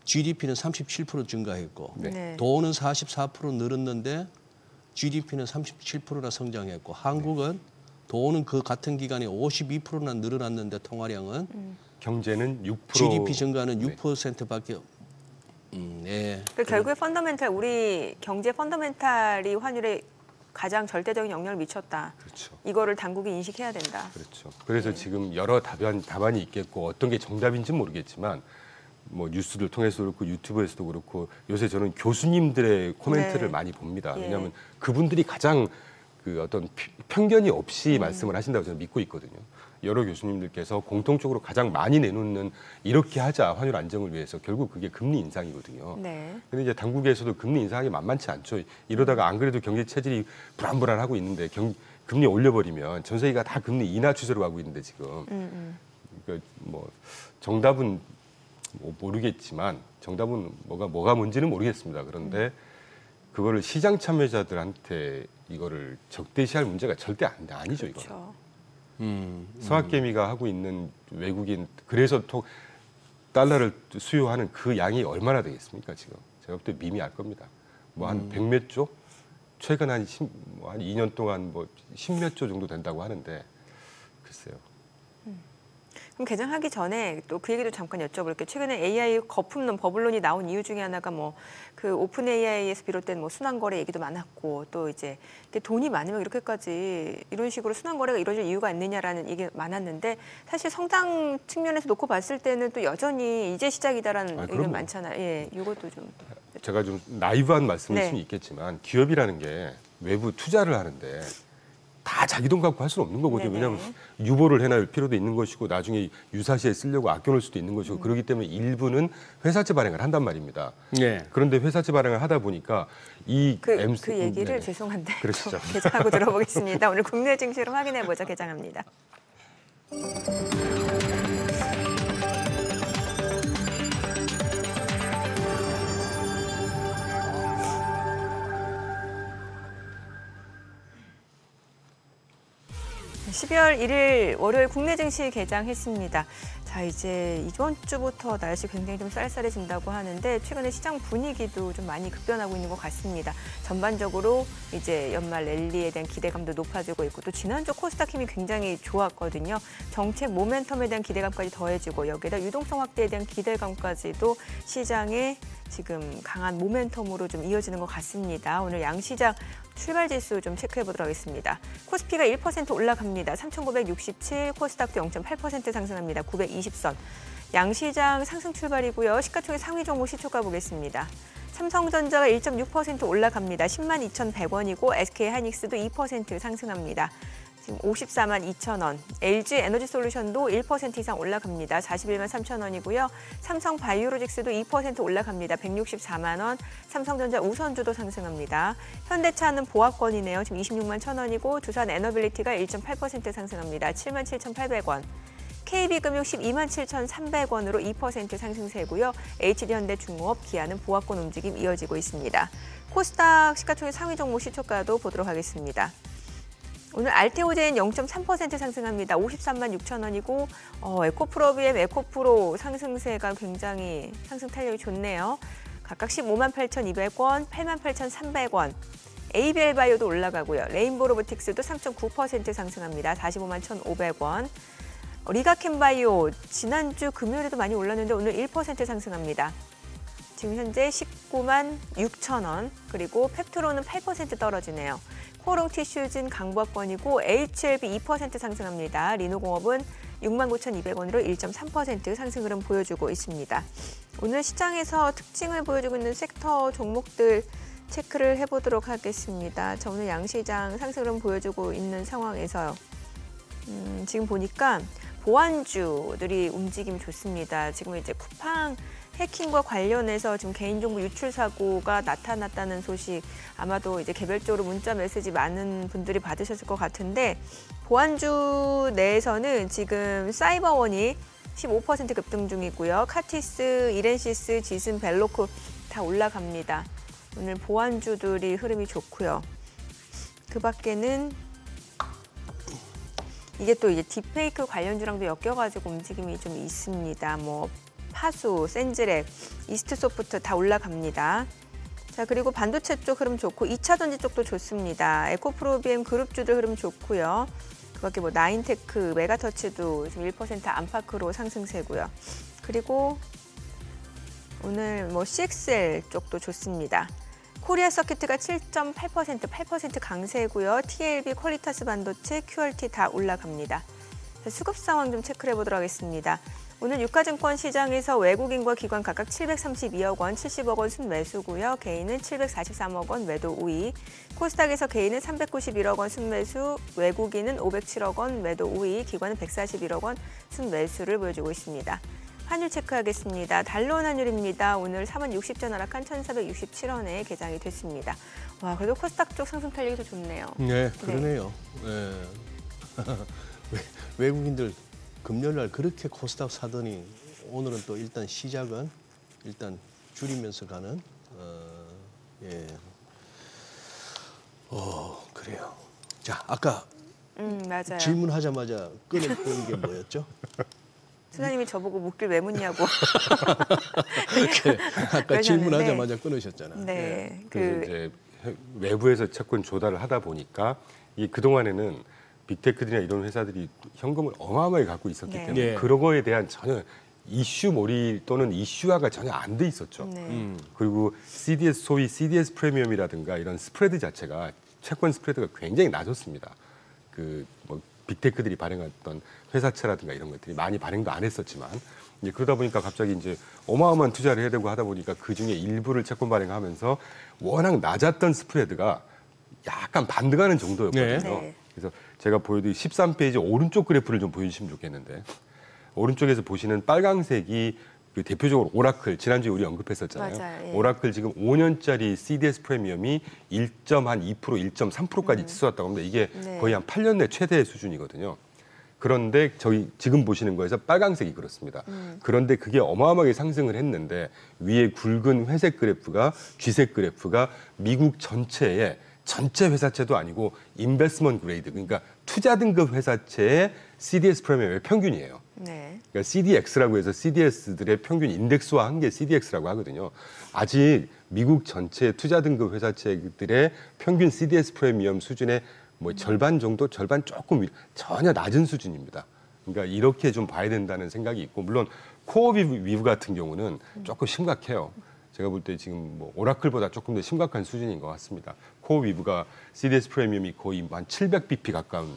Speaker 2: GDP는 37% 증가했고
Speaker 3: 네.
Speaker 2: 돈은 44% 늘었는데 GDP는 37%나 성장했고 한국은 돈은 그 같은 기간에 52%나 늘어났는데 통화량은
Speaker 3: 경제는 6%
Speaker 2: GDP 증가는 6%밖에 네.
Speaker 1: 결국에 펀더멘탈 우리 경제 펀더멘탈이 환율에 가장 절대적인 영향을 미쳤다.
Speaker 3: 그렇죠.
Speaker 1: 이거를 당국이 인식해야 된다.
Speaker 3: 그렇죠. 그래서 지금 여러 답안이 있겠고 어떤 게 정답인지는 모르겠지만 뭐 뉴스를 통해서 그렇고 유튜브에서도 그렇고 요새 저는 교수님들의 코멘트를
Speaker 1: 네.
Speaker 3: 많이 봅니다.
Speaker 1: 예.
Speaker 3: 왜냐하면 그분들이 가장 그 어떤 편견이 없이 말씀을 하신다고 저는 믿고 있거든요. 여러 교수님들께서 공통적으로 가장 많이 내놓는 이렇게 하자 환율 안정을 위해서 결국 그게 금리 인상이거든요.
Speaker 1: 네.
Speaker 3: 근데 이제 당국에서도 금리 인상하기 만만치 않죠. 이러다가 안 그래도 경제 체질이 불안불안하고 있는데 금리 올려버리면 전 세계가 다 금리 인하 추세로 가고 있는데 지금 그러니까 뭐 정답은 모르겠지만 정답은 뭐가 뭔지는 모르겠습니다. 그런데 그거를 시장 참여자들한테 이거를 적대시할 문제가 절대 아니죠. 이거는.
Speaker 1: 그렇죠.
Speaker 3: 서학개미가 하고 있는 외국인 그래서 달러를 수요하는 그 양이 얼마나 되겠습니까 지금? 제가 볼 때 미미 알 겁니다. 뭐 한 100몇 조? 최근 한 2년 동안 뭐 10몇 조 정도 된다고 하는데 글쎄요.
Speaker 1: 그럼 개장하기 전에 또 그 얘기도 잠깐 여쭤볼게요. 최근에 AI 거품론 버블론이 나온 이유 중에 하나가 뭐 그 오픈 AI에서 비롯된 뭐 순환 거래 얘기도 많았고 또 이제 돈이 많으면 이렇게까지 이런 식으로 순환 거래가 이루어질 이유가 있느냐라는 얘기 많았는데 사실 성장 측면에서 놓고 봤을 때는 또 여전히 이제 시작이다라는 의견
Speaker 3: 그럼요.
Speaker 1: 많잖아요. 예, 이것도 좀
Speaker 3: 제가 좀 나이브한 말씀일
Speaker 1: 네.
Speaker 3: 수는 있겠지만 기업이라는 게 외부 투자를 하는데 다 자기 돈 갖고 할 수는 없는 거거든요.
Speaker 1: 네네.
Speaker 3: 왜냐하면 유보를 해놔야 필요도 있는 것이고 나중에 유사시에 쓰려고 아껴놓을 수도 있는 것이고 그렇기 때문에 일부는 회사채 발행을 한단 말입니다.
Speaker 2: 네.
Speaker 3: 그런데 회사채 발행을 하다 보니까
Speaker 1: 그 얘기를
Speaker 3: 네네.
Speaker 1: 죄송한데
Speaker 3: 그러시죠.
Speaker 1: 좀 개장하고 들어보겠습니다. 오늘 국내 증시로 확인해보자. 개장합니다. 네, 12월 1일 월요일 국내 증시 개장했습니다. 자, 이제 이번 주부터 날씨 굉장히 좀 쌀쌀해진다고 하는데 최근에 시장 분위기도 좀 많이 급변하고 있는 것 같습니다. 전반적으로 이제 연말 랠리에 대한 기대감도 높아지고 있고 또 지난주 코스닥 힘이 굉장히 좋았거든요. 정책 모멘텀에 대한 기대감까지 더해지고 여기에다 유동성 확대에 대한 기대감까지도 시장에 지금 강한 모멘텀으로 좀 이어지는 것 같습니다. 오늘 양시장 출발 지수 좀 체크해 보도록 하겠습니다. 코스피가 1% 올라갑니다. 3,967, 코스닥도 0.8% 상승합니다. 920선. 양시장 상승 출발이고요. 시가총액 상위 종목 시초가 보겠습니다. 삼성전자가 1.6% 올라갑니다. 10만 2,100원이고 SK하이닉스도 2% 상승합니다. 지금 54만 2천 원. LG 에너지솔루션도 1% 이상 올라갑니다. 41만 3천 원이고요. 삼성 바이오로직스도 2% 올라갑니다. 164만 원. 삼성전자 우선주도 상승합니다. 현대차는 보합권이네요. 지금 26만 1천 원이고 두산 에너빌리티가 1.8% 상승합니다. 7만 7,800원. KB금융 12만 7,300원으로 2% 상승세고요. HD현대중공업, 기아는 보합권 움직임 이어지고 있습니다. 코스닥 시가총액 상위 종목 시초가도 보도록 하겠습니다. 오늘 알테오젠 0.3% 상승합니다. 53만 6천 원이고 에코프로비엠, 에코프로 상승세가 굉장히 상승 탄력이 좋네요. 각각 15만 8,200원, 8만 8,300원. ABL바이오도 올라가고요. 레인보로보틱스도 3.9% 상승합니다. 45만 1,500원. 리가캠바이오 지난주 금요일에도 많이 올랐는데 오늘 1% 상승합니다. 지금 현재 19만 6천 원. 그리고 펩트로는 8% 떨어지네요. 코롱 티슈진 강보합권이고 HLB 2% 상승합니다. 리노공업은 6만 9,200원으로 1.3% 상승 흐름 보여주고 있습니다. 오늘 시장에서 특징을 보여주고 있는 섹터 종목들 체크를 해보도록 하겠습니다. 자, 오늘 양시장 상승 흐름 보여주고 있는 상황에서요. 지금 보니까 보안주들이 움직임 좋습니다. 지금 이제 쿠팡 해킹과 관련해서 지금 개인정보 유출 사고가 나타났다는 소식 아마도 이제 개별적으로 문자 메시지 많은 분들이 받으셨을 것 같은데 보안주 내에서는 지금 사이버원이 15% 급등 중이고요. 카티스, 이렌시스, 지슨, 벨로코 다 올라갑니다. 오늘 보안주들이 흐름이 좋고요. 그 밖에는 이게 또 이제 딥페이크 관련주랑도 엮여가지고 움직임이 좀 있습니다. 뭐 파수, 센즈랩, 이스트소프트 다 올라갑니다. 자 그리고 반도체 쪽 흐름 좋고 2차 전지 쪽도 좋습니다. 에코프로비엠 그룹주들 흐름 좋고요. 그 밖에 뭐 나인테크, 메가터치도 지금 1% 안팎으로 상승세고요. 그리고 오늘 뭐 CXL 쪽도 좋습니다. 코리아 서킷가 7.8%, 8% 강세고요. TLB, 퀄리타스 반도체, QRT 다 올라갑니다. 수급 상황 좀 체크를 해보도록 하겠습니다. 오늘 유가증권 시장에서 외국인과 기관 각각 732억 원, 70억 원 순매수고요. 개인은 743억 원 매도 우위. 코스닥에서 개인은 391억 원 순매수, 외국인은 507억 원 매도 우위, 기관은 141억 원 순매수를 보여주고 있습니다. 환율 체크하겠습니다. 달러 환율입니다. 오늘 4만 60전 하락한 1,467원에 개장이 됐습니다. 와, 그래도 코스닥 쪽 상승 탄력이 더 좋네요.
Speaker 2: 네, 그러네요. 네. 외국인들 금요일 날 그렇게 코스닥 사더니 오늘은 또 일단 시작은 일단 줄이면서 가는 그래요. 자, 아까
Speaker 1: 맞아요.
Speaker 2: 질문하자마자 꺼냈던 게 뭐였죠?
Speaker 1: 수사님이 저보고 묵길 왜 묻냐고.
Speaker 2: 아까
Speaker 1: 그러셨는데.
Speaker 2: 질문하자마자 끊으셨잖아요.
Speaker 1: 네.
Speaker 3: 그래서 이제 외부에서 채권 조달을 하다 보니까 이 그동안에는 빅테크들이나 이런 회사들이 현금을 어마어마하게 갖고 있었기
Speaker 1: 네.
Speaker 3: 때문에
Speaker 2: 네.
Speaker 3: 그런 거에 대한 전혀 이슈 몰이 또는 이슈화가 전혀 안 돼 있었죠.
Speaker 1: 네.
Speaker 3: 그리고 CDS 소위 CDS 프리미엄이라든가 이런 스프레드 자체가 채권 스프레드가 굉장히 낮았습니다. 그 뭐 빅테크들이 발행했던 회사채라든가 이런 것들이 많이 발행도 안 했었지만 이제 그러다 보니까 갑자기 이제 어마어마한 투자를 해야 되고 하다 보니까 그 중에 일부를 채권 발행하면서 워낙 낮았던 스프레드가 약간 반등하는 정도였거든요.
Speaker 1: 네.
Speaker 3: 그래서 제가 보여드린 13페이지 오른쪽 그래프를 좀 보여주시면 좋겠는데 오른쪽에서 보시는 빨강색이 그 대표적으로 오라클 지난주에 우리 언급했었잖아요.
Speaker 1: 맞아요. 예.
Speaker 3: 오라클 지금 5년짜리 CDS 프리미엄이 1.2%, 1.3%까지 치솟았다고 합니다. 이게
Speaker 1: 네.
Speaker 3: 거의 한 8년 내 최대 수준이거든요. 그런데 저희 지금 보시는 거에서 빨강색이 그렇습니다. 그런데 그게 어마어마하게 상승을 했는데 위에 굵은 회색 그래프가 쥐색 그래프가 미국 전체의 전체 회사채도 아니고 인베스먼트 그레이드 그러니까 투자 등급 회사채의 CDS 프리미엄의 평균이에요.
Speaker 1: 네.
Speaker 3: 그러니까 CDX라고 해서 CDS들의 평균 인덱스화한 게 CDX라고 하거든요. 아직 미국 전체 투자 등급 회사채들의 평균 CDS 프리미엄 수준의 뭐 절반 정도, 절반 조금 전혀 낮은 수준입니다. 그러니까 이렇게 좀 봐야 된다는 생각이 있고 물론 코어 위브 같은 경우는 조금 심각해요. 제가 볼 때 지금 뭐 오라클보다 조금 더 심각한 수준인 것 같습니다. 코어 위브가 CDS 프리미엄이 거의 한 700bp 가까운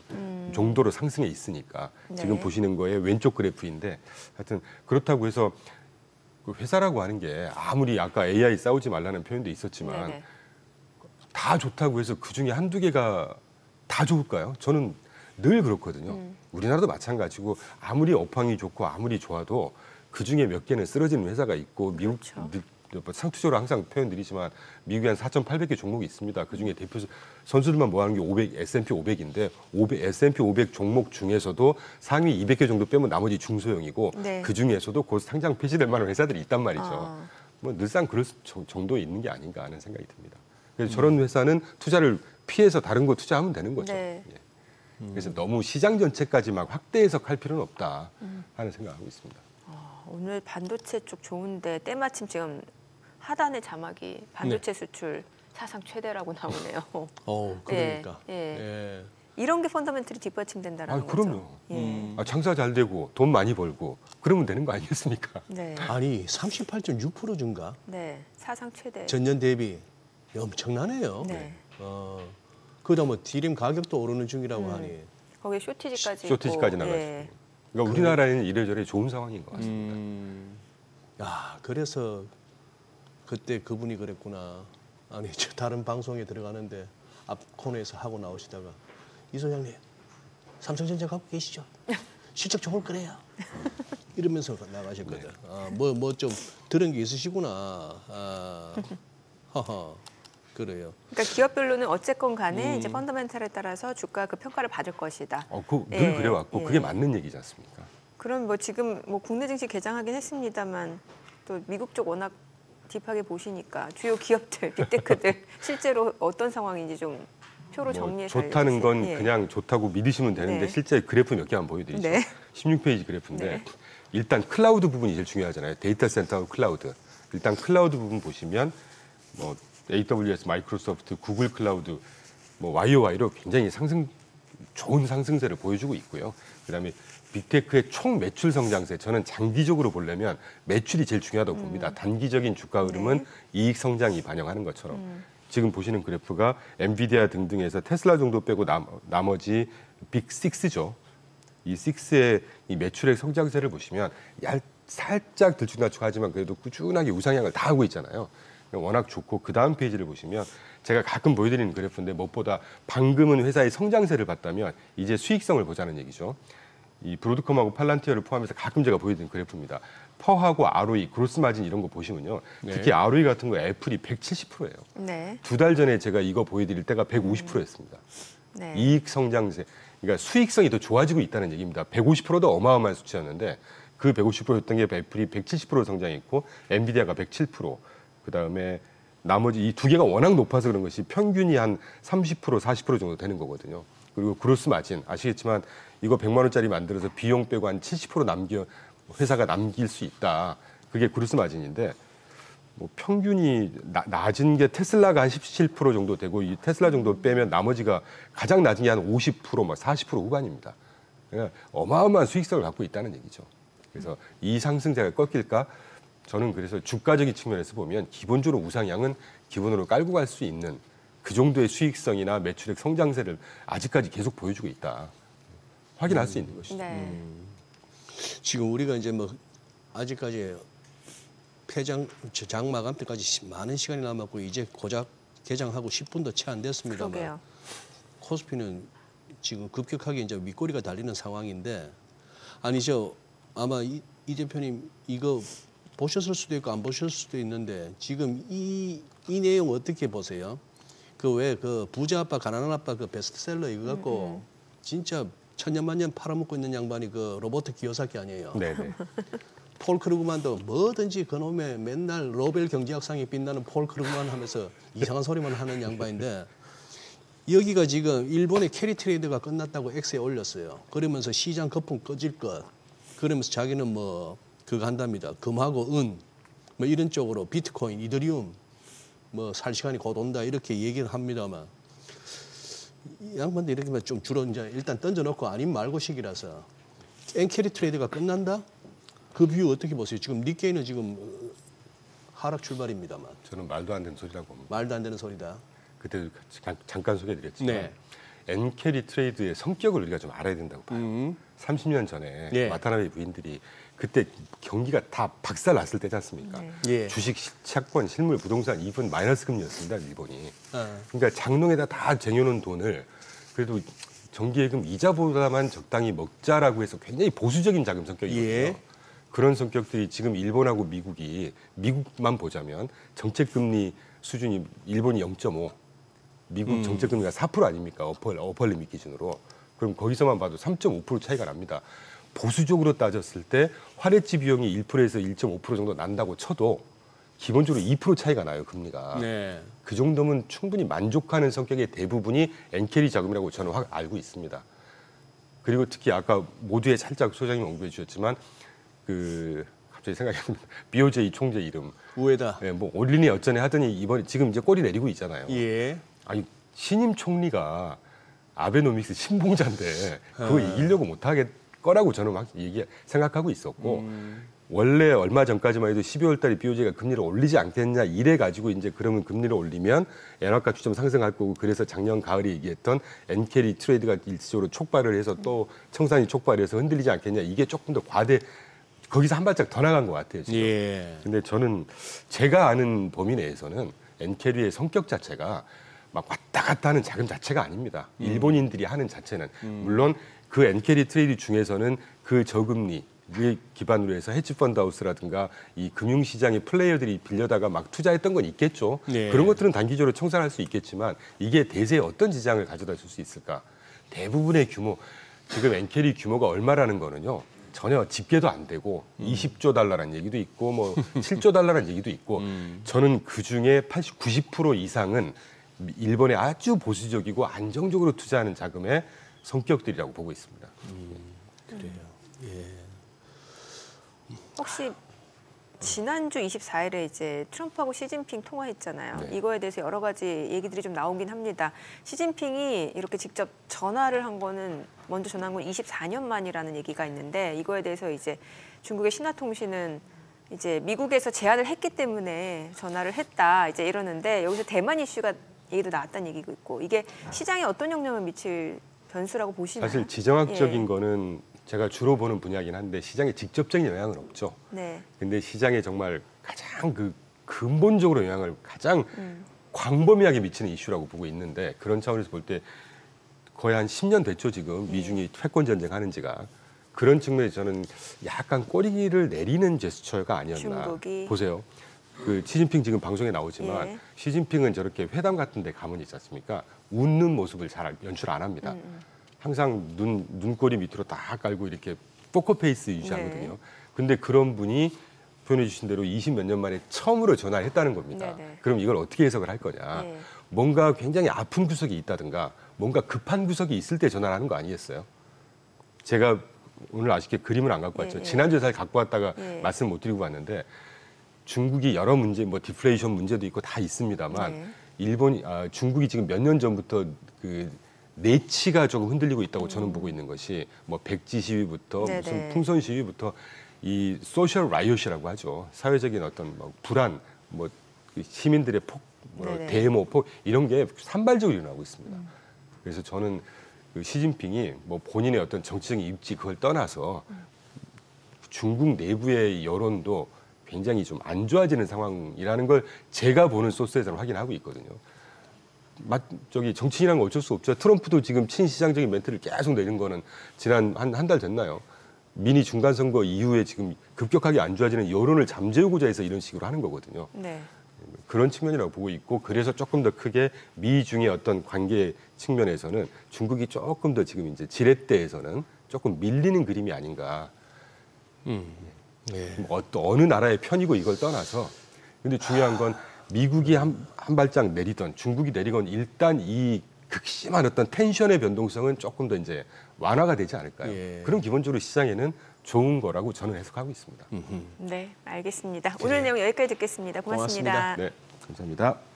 Speaker 3: 정도로 상승해 있으니까 지금
Speaker 1: 네.
Speaker 3: 보시는 거에 왼쪽 그래프인데 하여튼 그렇다고 해서 그 회사라고 하는 게 아무리 아까 AI 싸우지 말라는 표현도 있었지만
Speaker 1: 네네.
Speaker 3: 다 좋다고 해서 그중에 한두 개가 다 좋을까요? 저는 늘 그렇거든요. 우리나라도 마찬가지고 아무리 업황이 좋고 아무리 좋아도 그중에 몇 개는 쓰러지는 회사가 있고 미국
Speaker 1: 그렇죠.
Speaker 3: 상투적으로 항상 표현드리지만 미국에 한 4,800개 종목이 있습니다. 그중에 대표 선수들만 모아놓은 게 500, S&P 500인데 S&P 500 종목 중에서도 상위 200개 정도 빼면 나머지 중소형이고
Speaker 1: 네.
Speaker 3: 그중에서도 곧 상장 폐지될 만한 회사들이 있단 말이죠.
Speaker 1: 아.
Speaker 3: 뭐 늘상 그럴 정도에 있는 게 아닌가 하는 생각이 듭니다. 그래서 저런 회사는 투자를 피해서 다른 거 투자하면 되는 거죠.
Speaker 1: 네.
Speaker 3: 예. 그래서 너무 시장 전체까지 막 확대 해석할 필요는 없다 하는 생각을 하고 있습니다.
Speaker 1: 오늘 반도체 쪽 좋은데 때마침 지금 하단의 자막이 반도체 수출 사상 최대라고 나오네요.
Speaker 2: 그러니까.
Speaker 1: 예,
Speaker 2: 예.
Speaker 1: 이런 게 펀더멘털이 뒷받침된다라는 거죠.
Speaker 3: 그럼요.
Speaker 1: 예.
Speaker 3: 장사 잘 되고 돈 많이 벌고 그러면 되는 거 아니겠습니까?
Speaker 1: 네.
Speaker 2: 아니 38.6% 증가.
Speaker 1: 네. 사상 최대.
Speaker 2: 전년 대비 엄청나네요.
Speaker 1: 네.
Speaker 2: 그러다 뭐 디램 가격도 오르는 중이라고 하니.
Speaker 1: 거기에 쇼티지까지
Speaker 3: 쇼티지까지
Speaker 1: 있고.
Speaker 3: 나가죠.
Speaker 1: 예.
Speaker 3: 그러니까 우리나라에는 이래저래 좋은 상황인 것 같습니다.
Speaker 2: 야, 그래서 그때 그분이 그랬구나. 아니, 저 다른 방송에 들어가는데 앞 코너에서 하고 나오시다가 이 소장님, 삼성전자 갖고 계시죠? 실적 좋을 거래요. 이러면서 나가셨거든. 네. 뭐 좀 들은 게 있으시구나. 허허. 그래요.
Speaker 1: 그러니까 기업별로는 어쨌건 간에 이제 펀더멘탈에 따라서 주가 그 평가를 받을 것이다.
Speaker 3: 늘 그래왔고 그게 맞는 얘기지 않습니까?
Speaker 1: 그럼 뭐 지금 뭐 국내 증시 개장하긴 했습니다만 또 미국 쪽 워낙 딥하게 보시니까 주요 기업들, 빅테크들 실제로 어떤 상황인지 좀 표로 정리해서
Speaker 3: 좋다는 건 그냥 좋다고 믿으시면 되는데 실제 그래프 몇 개만 보여드리죠. 16페이지 그래프인데 일단 클라우드 부분이 제일 중요하잖아요. 데이터 센터하고 클라우드. 일단 클라우드 부분 보시면 뭐 AWS, 마이크로소프트, 구글 클라우드, 뭐 YOY로 굉장히 좋은 상승세를 보여주고 있고요. 그다음에 빅테크의 총 매출 성장세, 저는 장기적으로 보려면 매출이 제일 중요하다고 봅니다. 단기적인 주가 흐름은 이익 성장이 반영하는 것처럼. 지금 보시는 그래프가 엔비디아 등등에서 테슬라 정도 빼고 나머지 빅6죠. 이 6의 이 매출액 성장세를 보시면 살짝 들쭉날쭉하지만 그래도 꾸준하게 우상향을 다 하고 있잖아요. 워낙 좋고 그 다음 페이지를 보시면 제가 가끔 보여드리는 그래프인데 무엇보다 방금은 회사의 성장세를 봤다면 이제 수익성을 보자는 얘기죠. 이 브로드컴하고 팔란티어를 포함해서 가끔 제가 보여드리는 그래프입니다. 퍼하고 ROE, 그로스 마진 이런 거 보시면요. 특히 ROE 같은 거 애플이 170%예요.
Speaker 1: 네.
Speaker 3: 2달 전에 제가 이거 보여드릴 때가 150%였습니다.
Speaker 1: 네.
Speaker 3: 이익 성장세, 그러니까 수익성이 더 좋아지고 있다는 얘기입니다. 150%도 어마어마한 수치였는데 그 150%였던 게 애플이 170% 성장했고 엔비디아가 107%, 그다음에 나머지 이 두 개가 워낙 높아서 그런 것이 평균이 한 30%, 40% 정도 되는 거거든요. 그리고 그로스 마진 아시겠지만 이거 100만 원짜리 만들어서 비용 빼고 한 70% 회사가 남길 수 있다. 그게 그로스 마진인데 뭐 평균이 낮은 게 테슬라가 한 17% 정도 되고 이 테슬라 정도 빼면 나머지가 가장 낮은 게 한 50%, 막 40% 후반입니다. 그러니까 어마어마한 수익성을 갖고 있다는 얘기죠. 그래서 이 상승세가 꺾일까? 저는 그래서 주가적인 측면에서 보면 기본적으로 우상향은 기본으로 깔고 갈 수 있는 그 정도의 수익성이나 매출액 성장세를 아직까지 계속 보여주고 있다. 확인할 수 있는 것이죠.
Speaker 1: 네.
Speaker 2: 지금 우리가 이제 뭐 아직까지 장 마감 때까지 많은 시간이 남았고 이제 고작 개장하고 10분도 채 안 됐습니다만
Speaker 1: 그러게요.
Speaker 2: 코스피는 지금 급격하게 이제 윗꼬리가 달리는 상황인데 아니죠. 아마 이 대표님 이거 보셨을 수도 있고 안 보셨을 수도 있는데 지금 이 내용 어떻게 보세요? 그 왜 그 부자 아빠 가난한 아빠 그 베스트셀러 이거 갖고 진짜 천년만년 팔아먹고 있는 양반이 그 로버트 기요사키 아니에요?
Speaker 3: 네네.
Speaker 2: 폴 크루그만도 뭐든지 그놈의 맨날 노벨 경제학상에 빛나는 폴 크루그만 하면서 이상한 소리만 하는 양반인데 여기가 지금 일본의 캐리 트레이드가 끝났다고 엑스에 올렸어요. 그러면서 시장 거품 꺼질 것. 그러면서 자기는 뭐 그거 한답니다. 금하고 은, 뭐 이런 쪽으로 비트코인, 이더리움, 뭐 살 시간이 곧 온다 이렇게 얘기를 합니다만 이 양반들 이렇게 좀 주로 이제 일단 던져놓고 아님 말고식이라서 엔캐리 트레이드가 끝난다? 그 뷰 어떻게 보세요? 지금 니케이는 지금 하락 출발입니다만.
Speaker 3: 저는 말도 안 되는 소리라고 봅니다.
Speaker 2: 말도 안 되는 소리다.
Speaker 3: 그때 잠깐 소개해드렸지만 엔캐리 트레이드의 성격을 우리가 좀 알아야 된다고 봐요. 30년 전에 와타나베 부인들이 그때 경기가 다 박살 났을 때지 않습니까? 주식, 채권, 실물, 부동산 이분 마이너스 금리였습니다, 일본이. 그러니까 장롱에다 다 쟁여놓은 돈을 그래도 정기예금 이자보다만 적당히 먹자라고 해서 굉장히 보수적인 자금 성격이거든요. 그런 성격들이 지금 일본하고 미국만 보자면 정책금리 수준이 일본이 0.5, 미국 정책금리가 4% 아닙니까? 어퍼리밋 기준으로. 그럼 거기서만 봐도 3.5% 차이가 납니다. 보수적으로 따졌을 때 화레지 비용이 1%에서 1.5% 정도 난다고 쳐도 기본적으로 2% 차이가 나요, 금리가. 그 정도면 충분히 만족하는 성격의 대부분이 엔캐리 자금이라고 저는 알고 있습니다. 그리고 특히 아까 모두에 살짝 소장님 언급해 주셨지만 갑자기 생각이 납니다. BOJ 총재 이름.
Speaker 2: 우에다.
Speaker 3: 뭐 올리니 어쩌네 하더니 이번에 지금 이제 꼬리 내리고 있잖아요. 아니 신임 총리가 아베노믹스 신봉자인데 그거 이기려고 못하게 거라고 저는 막 생각하고 있었고 원래 얼마 전까지만 해도 12월 달에 BOJ가 금리를 올리지 않겠냐 이래 가지고 이제 그러면 금리를 올리면 엔화가 주점 상승할 거고 그래서 작년 가을에 얘기했던 엔캐리 트레이드가 일시적으로 촉발을 해서 또 청산이 촉발해서 흔들리지 않겠냐 이게 조금 더 거기서 한 발짝 더 나간 것 같아요 지금. 근데 저는 제가 아는 범위 내에서는 엔캐리의 성격 자체가 막 왔다 갔다 하는 자금 자체가 아닙니다. 일본인들이 하는 자체는 물론 그 엔캐리 트레이드 중에서는 그 저금리 기반으로 해서 헤지펀드 하우스라든가 이 금융시장의 플레이어들이 빌려다가 막 투자했던 건 있겠죠.
Speaker 2: 네.
Speaker 3: 그런 것들은 단기적으로 청산할 수 있겠지만 이게 대세에 어떤 지장을 가져다 줄 수 있을까? 대부분의 규모, 지금 엔캐리 규모가 얼마라는 거는요. 전혀 집계도 안 되고 20조 달러라는 얘기도 있고 뭐 7조 달러라는 얘기도 있고 저는 그중에 90% 이상은 일본의 아주 보수적이고 안정적으로 투자하는 자금의 성격들이라고 보고 있습니다.
Speaker 2: 그래요. 예.
Speaker 1: 혹시 지난주 24일에 이제 트럼프하고 시진핑 통화했잖아요.
Speaker 3: 네.
Speaker 1: 이거에 대해서 여러 가지 얘기들이 좀 나오긴 합니다. 시진핑이 이렇게 직접 전화를 한 거는 먼저 전화한 건 24년 만이라는 얘기가 있는데 이거에 대해서 이제 중국의 신화통신은 이제 미국에서 제안을 했기 때문에 전화를 했다 이제 이러는데 여기서 대만 이슈가 얘기도 나왔다는 얘기가 있고 이게 시장에 어떤 영향을 미칠 변수라고 보시나요?
Speaker 3: 사실 지정학적인
Speaker 1: 예.
Speaker 3: 거는 제가 주로 보는 분야이긴 한데 시장에 직접적인 영향은 없죠.
Speaker 1: 네.
Speaker 3: 근데 시장에 정말 가장 그 근본적으로 영향을 가장 광범위하게 미치는 이슈라고 보고 있는데 그런 차원에서 볼 때 거의 한 10년 됐죠 지금 미중이 패권 전쟁 하는 지가 그런 측면에서 저는 약간 꼬리를 내리는 제스처가 아니었나.
Speaker 1: 중국이.
Speaker 3: 보세요. 그 시진핑 지금 방송에 나오지만
Speaker 1: 예.
Speaker 3: 시진핑은 저렇게 회담 같은 데 가면 있지 않습니까? 웃는 모습을 잘 연출 안 합니다. 항상 눈꼬리 밑으로 다 깔고 이렇게 포커페이스 유지하거든요.
Speaker 1: 네.
Speaker 3: 근데 그런 분이 표현해 주신 대로 20몇 년 만에 처음으로 전화를 했다는 겁니다.
Speaker 1: 네네.
Speaker 3: 그럼 이걸 어떻게 해석을 할 거냐.
Speaker 1: 네.
Speaker 3: 뭔가 굉장히 아픈 구석이 있다든가 뭔가 급한 구석이 있을 때 전화를 하는 거 아니겠어요? 제가 오늘 아쉽게 그림을 안 갖고 왔죠.
Speaker 1: 예, 예.
Speaker 3: 지난주에 사실 갖고 왔다가
Speaker 1: 예.
Speaker 3: 말씀 못 드리고 왔는데 중국이 여러 문제, 뭐 디플레이션 문제도 있고 다 있습니다만
Speaker 1: 네.
Speaker 3: 중국이 지금 몇 년 전부터 그 내치가 조금 흔들리고 있다고 저는 보고 있는 것이 뭐 백지 시위부터
Speaker 1: 네네.
Speaker 3: 무슨 풍선 시위부터 이 소셜 라이엇이라고 하죠. 사회적인 어떤 뭐 불안, 뭐 그 시민들의
Speaker 1: 네네.
Speaker 3: 데모, 이런 게 산발적으로 일어나고 있습니다. 그래서 저는 그 시진핑이 뭐 본인의 어떤 정치적인 입지 그걸 떠나서 중국 내부의 여론도 굉장히 좀 안 좋아지는 상황이라는 걸 제가 보는 소스에서는 확인하고 있거든요. 정치인이란 건 어쩔 수 없죠. 트럼프도 지금 친시장적인 멘트를 계속 내는 거는 지난 한 달 됐나요? 미니 중간선거 이후에 지금 급격하게 안 좋아지는 여론을 잠재우고자 해서 이런 식으로 하는 거거든요.
Speaker 1: 네.
Speaker 3: 그런 측면이라고 보고 있고 그래서 조금 더 크게 미중의 어떤 관계 측면에서는 중국이 조금 더 지금 이제 지렛대에서는 조금 밀리는 그림이 아닌가.
Speaker 2: 네.
Speaker 3: 어느 나라의 편이고 이걸 떠나서 근데 중요한 건 미국이 한 발짝 내리던 중국이 내리건 일단 이 극심한 어떤 텐션의 변동성은 조금 더 이제 완화가 되지 않을까요?
Speaker 2: 예.
Speaker 3: 그럼 기본적으로 시장에는 좋은 거라고 저는 해석하고 있습니다.
Speaker 1: 네, 알겠습니다. 오늘 내용 여기까지 듣겠습니다. 고맙습니다.
Speaker 2: 고맙습니다.
Speaker 3: 네, 감사합니다.